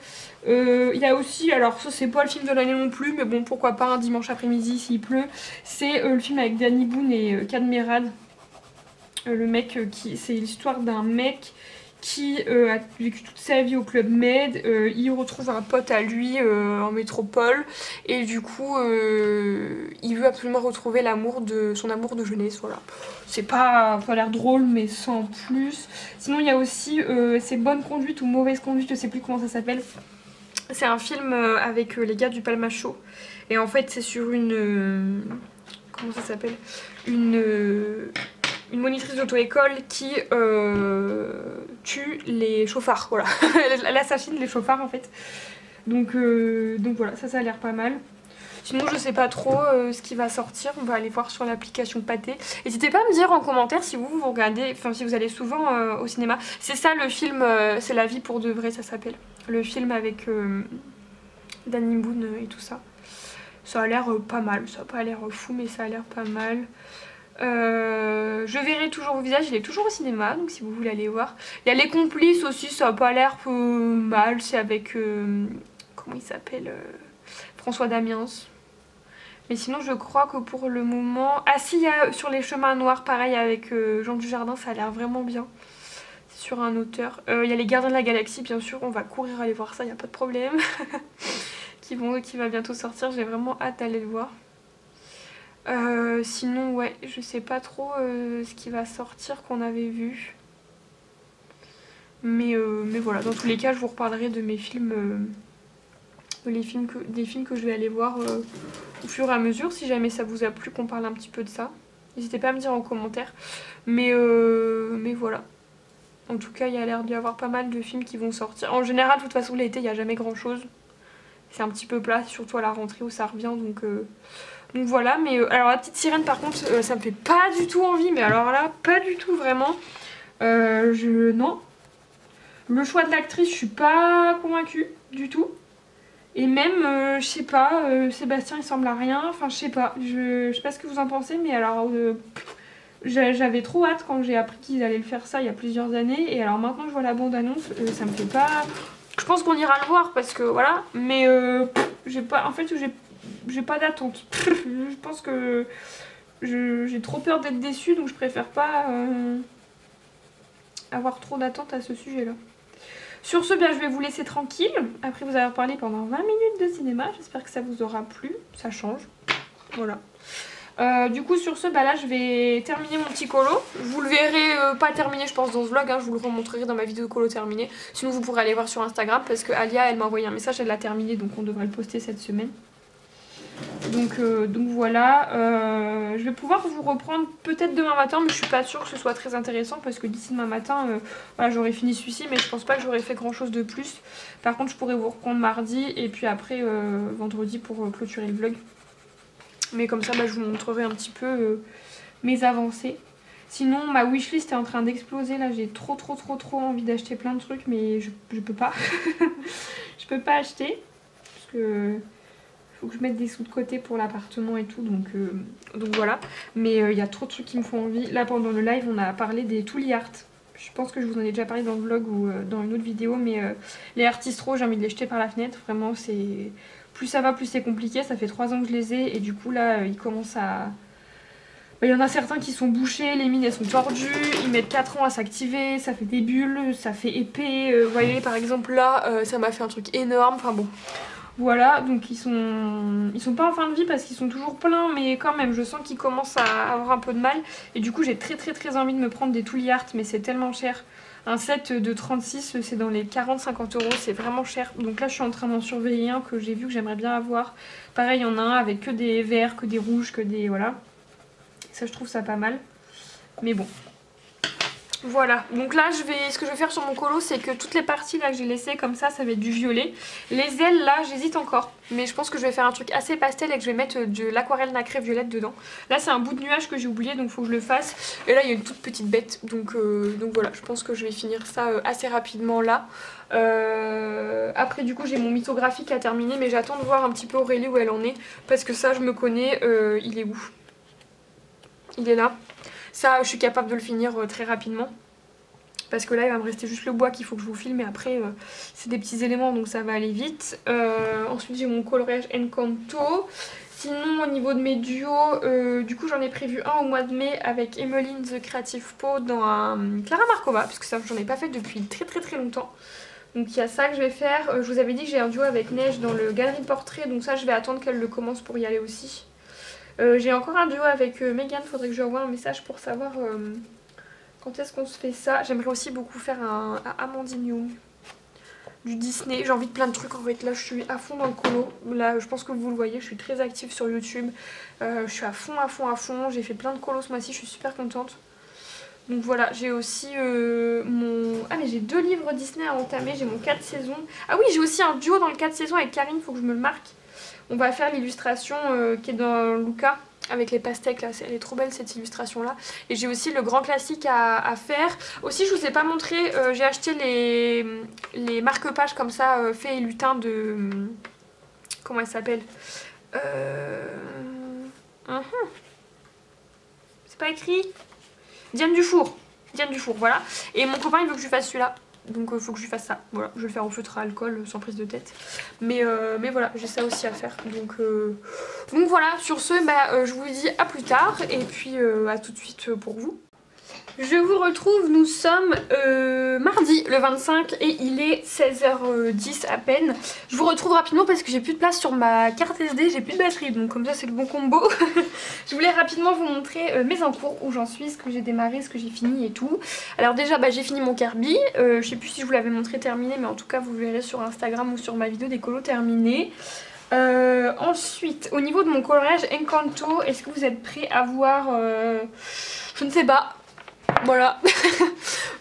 Il y a aussi, alors ça c'est pas le film de l'année non plus mais bon pourquoi pas un dimanche après-midi s'il pleut, c'est le film avec Danny Boone et Cadmerade. Le mec c'est l'histoire d'un mec qui a vécu toute sa vie au Club Med, il retrouve un pote à lui en métropole et du coup il veut absolument retrouver son amour de jeunesse, voilà. C'est pas, ça a l'air drôle mais sans plus. Sinon il y a aussi c'est Bonne Conduite ou Mauvaise Conduite, je sais plus comment ça s'appelle. C'est un film avec les gars du Palma Show et en fait c'est sur une... comment ça s'appelle, une monitrice d'auto-école qui tue les chauffards, voilà. Elle assassine les chauffards en fait. Donc voilà, ça a l'air pas mal. Sinon je sais pas trop ce qui va sortir, on va aller voir sur l'application Pathé. N'hésitez pas à me dire en commentaire si vous regardez, enfin si vous allez souvent au cinéma. C'est ça le film, c'est La vie pour de vrai ça s'appelle. Le film avec Danny Boone et tout ça. Ça a l'air pas mal, ça a pas l'air fou mais ça a l'air pas mal. Je verrai toujours vos visages, il est toujours au cinéma donc si vous voulez aller voir. Il y a Les Complices aussi, ça a pas l'air mal, c'est avec comment il s'appelle, François Damiens. Mais sinon je crois que pour le moment... Ah si, il y a Sur les chemins noirs pareil avec Jean Dujardin, ça a l'air vraiment bien. C'est sur un auteur. Il y a Les Gardiens de la Galaxie bien sûr, on va courir aller voir ça, il n'y a pas de problème. qui va bientôt sortir, j'ai vraiment hâte d'aller le voir. Sinon ouais, je sais pas trop ce qui va sortir qu'on avait vu. Mais voilà, dans tous les cas je vous reparlerai de mes films, des films que je vais aller voir au fur et à mesure. Si jamais ça vous a plu qu'on parle un petit peu de ça, n'hésitez pas à me dire en commentaire. Mais voilà. En tout cas il y a l'air d'y avoir pas mal de films qui vont sortir. En général de toute façon l'été il n'y a jamais grand chose. C'est un petit peu plat, surtout à la rentrée où ça revient donc voilà, mais alors La Petite Sirène par contre ça me fait pas du tout envie, mais alors là pas du tout vraiment. Non. Le choix de l'actrice je suis pas convaincue du tout. Et même je sais pas, Sébastien il semble à rien, enfin je sais pas, je sais pas ce que vous en pensez mais alors j'avais trop hâte quand j'ai appris qu'ils allaient le faire ça il y a plusieurs années et alors maintenant que je vois la bande annonce ça me fait pas... Je pense qu'on ira le voir parce que voilà, mais j'ai pas, en fait j'ai pas d'attente. Je pense que j'ai trop peur d'être déçue donc je préfère pas avoir trop d'attente à ce sujet là. Sur ce, bien, je vais vous laisser tranquille. Après vous avoir parlé pendant 20 minutes de cinéma. J'espère que ça vous aura plu. Ça change. Voilà. Du coup sur ce, bah là je vais terminer mon petit colo. Vous le verrez pas terminé je pense dans ce vlog, hein. Je vous le remontrerai dans ma vidéo colo terminée. Sinon vous pourrez aller voir sur Instagram parce que Alia elle m'a envoyé un message, elle l'a terminé donc on devrait le poster cette semaine. Donc voilà, je vais pouvoir vous reprendre peut-être demain matin mais je suis pas sûre que ce soit très intéressant parce que d'ici demain matin voilà, j'aurai fini celui-ci mais je pense pas que j'aurai fait grand chose de plus. Par contre je pourrais vous reprendre mardi et puis après vendredi pour clôturer le vlog. Mais comme ça, bah, je vous montrerai un petit peu mes avancées. Sinon, ma wishlist est en train d'exploser. Là, j'ai trop envie d'acheter plein de trucs, mais je peux pas. Je peux pas acheter. Parce que faut que je mette des sous de côté pour l'appartement et tout. Donc voilà. Mais il y a trop de trucs qui me font envie. Là, pendant le live, on a parlé des Tooly Art. Je pense que je vous en ai déjà parlé dans le vlog ou dans une autre vidéo. Mais les Artistro, j'ai envie de les jeter par la fenêtre. Vraiment, c'est... Plus ça va, plus c'est compliqué. Ça fait 3 ans que je les ai et du coup là, ils commencent à... Il y en a certains qui sont bouchés, les mines elles sont tordues, ils mettent 4 ans à s'activer, ça fait des bulles, ça fait épais. Vous voyez par exemple là, ça m'a fait un truc énorme. Enfin bon, voilà. Donc ils sont pas en fin de vie parce qu'ils sont toujours pleins, mais quand même je sens qu'ils commencent à avoir un peu de mal. Et du coup j'ai très envie de me prendre des Tooly Art, mais c'est tellement cher. Un set de 36, c'est dans les 40-50 €, c'est vraiment cher. Donc là, je suis en train d'en surveiller un que j'ai vu que j'aimerais bien avoir. Pareil, il y en a un avec que des verts, que des rouges, que des... Voilà. Ça, je trouve ça pas mal. Mais bon. Voilà. Donc là, ce que je vais faire sur mon colo, c'est que toutes les parties là que j'ai laissées comme ça va être du violet. Les ailes, là, j'hésite encore. Mais je pense que je vais faire un truc assez pastel et que je vais mettre de l'aquarelle nacrée violette dedans. Là, c'est un bout de nuage que j'ai oublié, donc il faut que je le fasse. Et là, il y a une toute petite bête. Donc voilà, je pense que je vais finir ça assez rapidement là. Après, du coup, j'ai mon mythographique à terminer, mais j'attends de voir un petit peu Aurélie où elle en est. Parce que ça, je me connais. Il est où? Il est là. Ça, je suis capable de le finir très rapidement. Parce que là, il va me rester juste le bois qu'il faut que je vous filme. Et après, c'est des petits éléments, donc ça va aller vite. Ensuite, j'ai mon coloriage Encanto. Sinon, au niveau de mes duos, du coup, j'en ai prévu un au mois de mai avec Emmeline The Creative Po dans un Clara Markova. Parce que ça, j'en ai pas fait depuis très longtemps. Donc, il y a ça que je vais faire. Je vous avais dit que j'ai un duo avec Neige dans le Galerie de Portrait. Donc ça, je vais attendre qu'elle le commence pour y aller aussi. J'ai encore un duo avec Megan, faudrait que je lui envoie un message pour savoir quand est-ce qu'on se fait ça. J'aimerais aussi beaucoup faire un Amandine Young, du Disney. J'ai envie de plein de trucs en fait, là je suis à fond dans le colo. Là je pense que vous le voyez, je suis très active sur YouTube. Je suis à fond. J'ai fait plein de colos ce mois-ci, je suis super contente. Donc voilà, j'ai aussi mon... Ah mais j'ai 2 livres Disney à entamer, j'ai mon 4 saisons. Ah oui, j'ai aussi un duo dans le 4 saisons avec Karine, faut que je me le marque. On va faire l'illustration qui est dans Luca avec les pastèques là, elle est trop belle cette illustration là. Et j'ai aussi le grand classique à faire. Aussi je vous ai pas montré, j'ai acheté les marque-pages comme ça, Fée et Lutin de... Comment elle s'appelle C'est pas écrit. Diane Dufour. Diane Dufour, voilà. Et mon copain il veut que je fasse celui-là. Donc il faut que je fasse ça. Voilà, je vais le faire au feutre à alcool sans prise de tête. Mais voilà, j'ai ça aussi à faire. Donc voilà, sur ce, je vous dis à plus tard. Et puis à tout de suite pour vous. Je vous retrouve, nous sommes mardi le 25 et il est 16h10 à peine. Je vous retrouve rapidement parce que j'ai plus de place sur ma carte SD, j'ai plus de batterie, donc comme ça c'est le bon combo. Je voulais rapidement vous montrer mes encours, où j'en suis, ce que j'ai démarré, ce que j'ai fini et tout. Alors déjà j'ai fini mon Kirby, je sais plus si je vous l'avais montré terminé, mais en tout cas vous verrez sur Instagram ou sur ma vidéo des colos terminés. Ensuite, au niveau de mon coloriage Encanto, est-ce que vous êtes prêts à voir je ne sais pas. Voilà.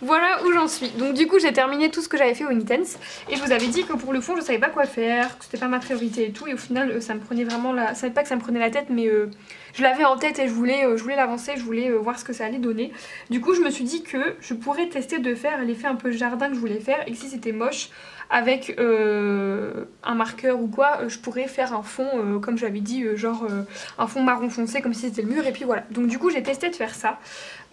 Voilà où j'en suis. Donc du coup j'ai terminé tout ce que j'avais fait au Intense. Et je vous avais dit que pour le fond je savais pas quoi faire, que c'était pas ma priorité et tout. Et au final ça me prenait vraiment la... Ça pas que ça me prenait la tête, mais je l'avais en tête et je voulais l'avancer, je voulais voir ce que ça allait donner. Du coup je me suis dit que je pourrais tester de faire l'effet un peu jardin que je voulais faire. Et que si c'était moche, avec un marqueur ou quoi, je pourrais faire un fond comme j'avais dit, genre un fond marron foncé comme si c'était le mur. Et puis voilà. Donc du coup j'ai testé de faire ça.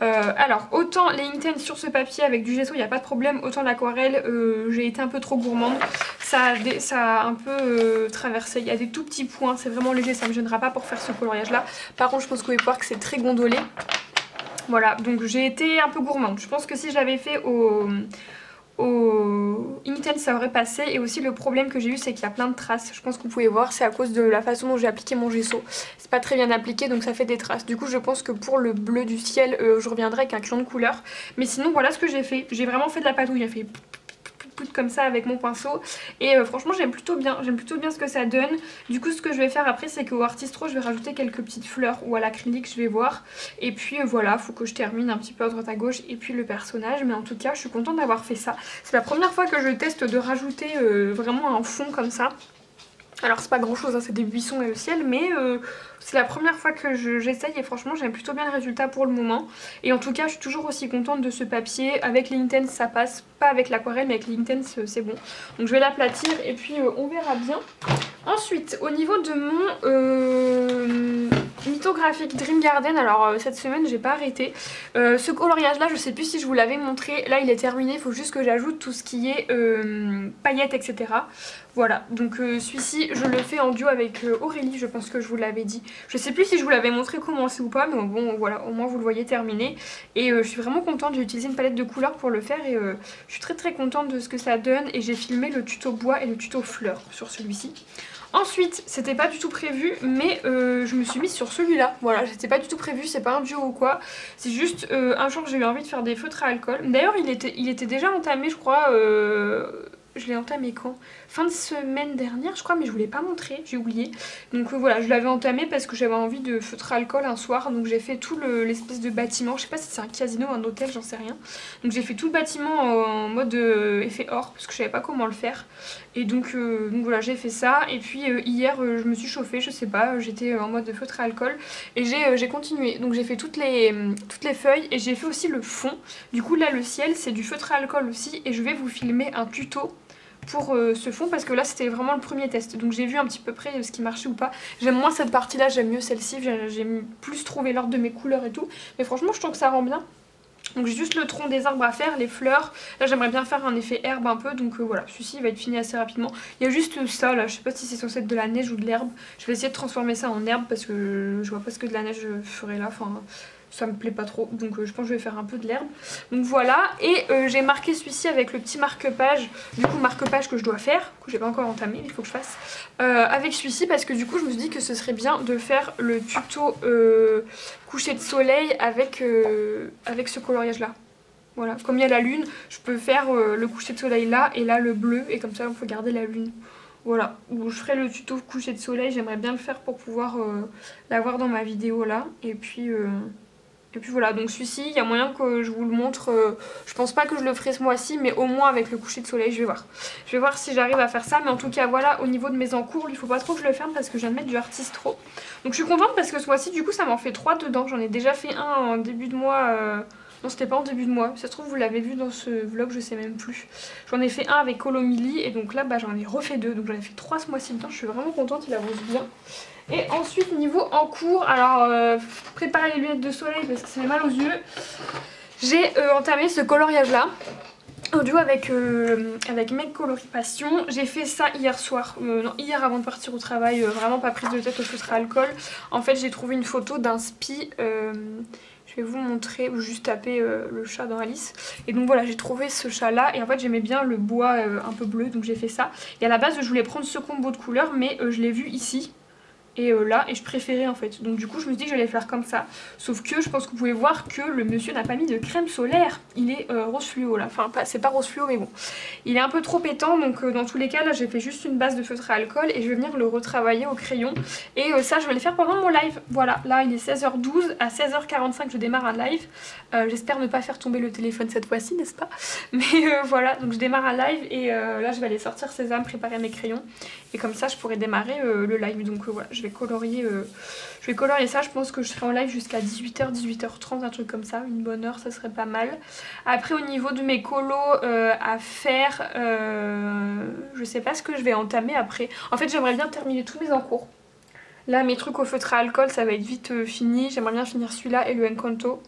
Alors autant les Intense sur ce papier avec du gesso il n'y a pas de problème, autant l'aquarelle j'ai été un peu trop gourmande, ça a un peu traversé, il y a des tout petits points, c'est vraiment léger, ça me gênera pas pour faire ce coloriage là. Par contre je pense que vous pouvez voir que c'est très gondolé. Voilà, donc j'ai été un peu gourmande. Je pense que si je l'avais fait au Inktense ça aurait passé. Et aussi le problème que j'ai eu, c'est qu'il y a plein de traces. Je pense que vous pouvez voir, c'est à cause de la façon dont j'ai appliqué mon gesso. C'est pas très bien appliqué, donc ça fait des traces. Du coup je pense que pour le bleu du ciel, je reviendrai avec un crayon de couleur. Mais sinon voilà ce que j'ai fait. J'ai vraiment fait de la patouille, j'ai fait comme ça avec mon pinceau et franchement j'aime plutôt bien ce que ça donne. Du coup ce que je vais faire après, c'est qu'au Artistro je vais rajouter quelques petites fleurs, ou à l'acrylique, je vais voir. Et puis voilà, faut que je termine un petit peu à droite à gauche et puis le personnage. Mais en tout cas je suis contente d'avoir fait ça. C'est la première fois que je teste de rajouter vraiment un fond comme ça. Alors c'est pas grand chose, hein, c'est des buissons et le ciel, mais c'est la première fois que j'essaye et franchement j'aime plutôt bien le résultat pour le moment. Et en tout cas je suis toujours aussi contente de ce papier. Avec l'Inktense ça passe, pas avec l'aquarelle mais avec l'Inktense c'est bon. Donc je vais l'aplatir et puis on verra bien. Ensuite au niveau de mon mythographique Dream Garden, alors cette semaine j'ai pas arrêté. Ce coloriage là je sais plus si je vous l'avais montré, là il est terminé, il faut juste que j'ajoute tout ce qui est paillettes etc. Voilà, donc celui-ci je le fais en duo avec Aurélie, je pense que je vous l'avais dit. Je sais plus si je vous l'avais montré commencé ou pas, mais bon voilà, au moins vous le voyez terminé. Et je suis vraiment contente, j'ai utilisé une palette de couleurs pour le faire et je suis très contente de ce que ça donne. Et j'ai filmé le tuto bois et le tuto fleurs sur celui-ci. Ensuite, c'était pas du tout prévu, mais je me suis mise sur celui-là. Voilà, c'était pas du tout prévu, c'est pas un duo ou quoi. C'est juste un jour j'ai eu envie de faire des feutres à alcool. D'ailleurs il était déjà entamé je crois, je l'ai entamé quand? Fin de semaine dernière je crois, mais je vous l'ai pas montré, j'ai oublié. Donc voilà, je l'avais entamé parce que j'avais envie de feutre à alcool un soir. Donc j'ai fait tout l'espèce de bâtiment, je sais pas si c'est un casino ou un hôtel, j'en sais rien. Donc j'ai fait tout le bâtiment en mode effet or parce que je savais pas comment le faire. Et donc voilà, j'ai fait ça. Et puis hier je me suis chauffée, je sais pas, j'étais en mode feutre à alcool. Et j'ai continué, donc j'ai fait toutes les feuilles et j'ai fait aussi le fond. Du coup là le ciel c'est du feutre à alcool aussi. Et je vais vous filmer un tuto pour ce fond parce que là c'était vraiment le premier test, donc j'ai vu un petit peu près ce qui marchait ou pas. J'aime moins cette partie là, j'aime mieux celle-ci, j'ai plus trouvé l'ordre de mes couleurs et tout, mais franchement je trouve que ça rend bien. Donc j'ai juste le tronc des arbres à faire, les fleurs. Là j'aimerais bien faire un effet herbe un peu, donc voilà, celui-ci va être fini assez rapidement. Il y a juste ça là, je sais pas si c'est censé être de la neige ou de l'herbe. Je vais essayer de transformer ça en herbe parce que je vois pas ce que de la neige je ferai là, enfin ça me plaît pas trop, donc je pense que je vais faire un peu de l'herbe. Donc voilà, et j'ai marqué celui-ci avec le petit marque-page, du coup marque-page que je dois faire, que j'ai pas encore entamé, il faut que je fasse, avec celui-ci parce que du coup je me suis dit que ce serait bien de faire le tuto coucher de soleil avec ce coloriage là. Voilà, comme il y a la lune, je peux faire le coucher de soleil là et là le bleu, et comme ça on peut garder la lune. Voilà, où je ferai le tuto coucher de soleil, j'aimerais bien le faire pour pouvoir l'avoir dans ma vidéo là, et puis voilà, donc celui-ci, il y a moyen que je vous le montre. Je pense pas que je le ferai ce mois-ci, mais au moins avec le coucher de soleil, je vais voir. Je vais voir si j'arrive à faire ça, mais en tout cas, voilà, au niveau de mes encours, il faut pas trop que je le ferme parce que je viens de mettre du Artistro. Donc je suis contente parce que ce mois-ci, du coup, ça m'en fait 3 dedans. J'en ai déjà fait un en début de mois. Non, c'était pas en début de mois. Ça se trouve, vous l'avez vu dans ce vlog, je sais même plus. J'en ai fait un avec Colomili et donc là, bah, j'en ai refait 2. Donc j'en ai fait 3 ce mois-ci dedans. Je suis vraiment contente, il avance bien. Et ensuite niveau encours, alors préparez les lunettes de soleil parce que ça fait mal aux yeux. J'ai entamé ce coloriage là au duo avec Meg Coloris Passion. J'ai fait ça hier soir, non hier avant de partir au travail, vraiment pas prise de tête au feutre à alcool. En fait j'ai trouvé une photo d'un spi, je vais vous montrer, ou juste taper le chat dans Alice. Et donc voilà, j'ai trouvé ce chat là et en fait j'aimais bien le bois un peu bleu, donc j'ai fait ça. Et à la base je voulais prendre ce combo de couleurs mais je l'ai vu ici. Et là, et je préférais en fait. Donc du coup je me suis dit que j'allais faire comme ça. Sauf que je pense que vous pouvez voir que le monsieur n'a pas mis de crème solaire. Il est rose fluo là. Enfin c'est pas rose fluo mais bon. Il est un peu trop pétant, donc dans tous les cas là j'ai fait juste une base de feutre à alcool. Et je vais venir le retravailler au crayon. Et ça je vais le faire pendant mon live. Voilà, là il est 16h12. À 16h45 je démarre un live. J'espère ne pas faire tomber le téléphone cette fois-ci, n'est-ce pas? Mais voilà, donc je démarre un live. Et là je vais aller sortir Sésame, préparer mes crayons. Et comme ça je pourrai démarrer le live. Donc voilà, je vais colorier ça. Je pense que je serai en live jusqu'à 18h, 18h30, un truc comme ça, une bonne heure, ça serait pas mal. Après au niveau de mes colos à faire, je sais pas ce que je vais entamer après. En fait j'aimerais bien terminer tous mes encours. Là mes trucs au feutre à alcool ça va être vite fini. J'aimerais bien finir celui-là et le Encanto.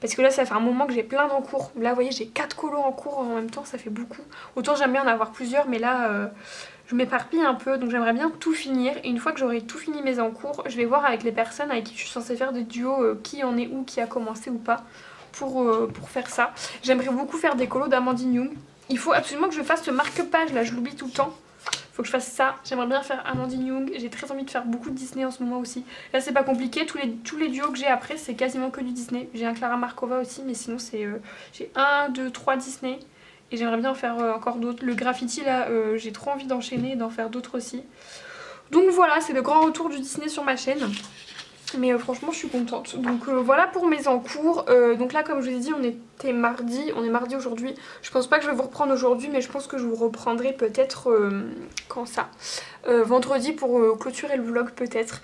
Parce que là ça fait un moment que j'ai plein d'encours. Là vous voyez j'ai 4 colos en cours en même temps, ça fait beaucoup. Autant j'aime bien en avoir plusieurs mais là je m'éparpille un peu, donc j'aimerais bien tout finir. Et une fois que j'aurai tout fini mes encours, je vais voir avec les personnes avec qui je suis censée faire des duos qui en est où, qui a commencé ou pas pour faire ça. J'aimerais beaucoup faire des colos d'Amandine Young. il faut absolument que je fasse ce marque-page là, je l'oublie tout le temps. Faut que je fasse ça. J'aimerais bien faire Amandine Young. J'ai très envie de faire beaucoup de Disney en ce moment aussi. Là c'est pas compliqué. Tous les duos que j'ai après c'est quasiment que du Disney. J'ai un Clara Markova aussi mais sinon c'est j'ai 1, 2, 3 Disney. Et j'aimerais bien en faire encore d'autres. Le graffiti là j'ai trop envie d'enchaîner et d'en faire d'autres aussi. Donc voilà, c'est le grand retour du Disney sur ma chaîne. Mais franchement je suis contente. Donc voilà pour mes encours. Donc là comme je vous ai dit on est mardi aujourd'hui. Je pense pas que je vais vous reprendre aujourd'hui mais je pense que je vous reprendrai peut-être quand ça vendredi pour clôturer le vlog peut-être.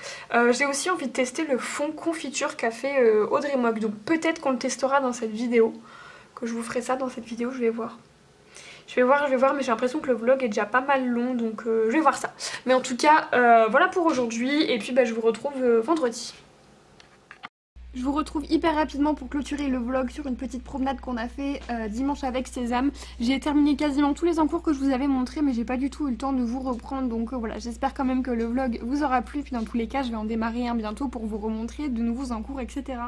J'ai aussi envie de tester le fond confiture qu'a fait Audrey Mock. Donc peut-être qu'on le testera dans cette vidéo. Que je vous ferai ça dans cette vidéo, je vais voir. Je vais voir, mais j'ai l'impression que le vlog est déjà pas mal long, donc je vais voir ça. Mais en tout cas, voilà pour aujourd'hui, et puis je vous retrouve vendredi. Je vous retrouve hyper rapidement pour clôturer le vlog sur une petite promenade qu'on a fait dimanche avec Sésame. J'ai terminé quasiment tous les encours que je vous avais montrés, mais j'ai pas du tout eu le temps de vous reprendre, donc voilà, j'espère quand même que le vlog vous aura plu, puis dans tous les cas, je vais en démarrer un bientôt pour vous remontrer de nouveaux encours, etc.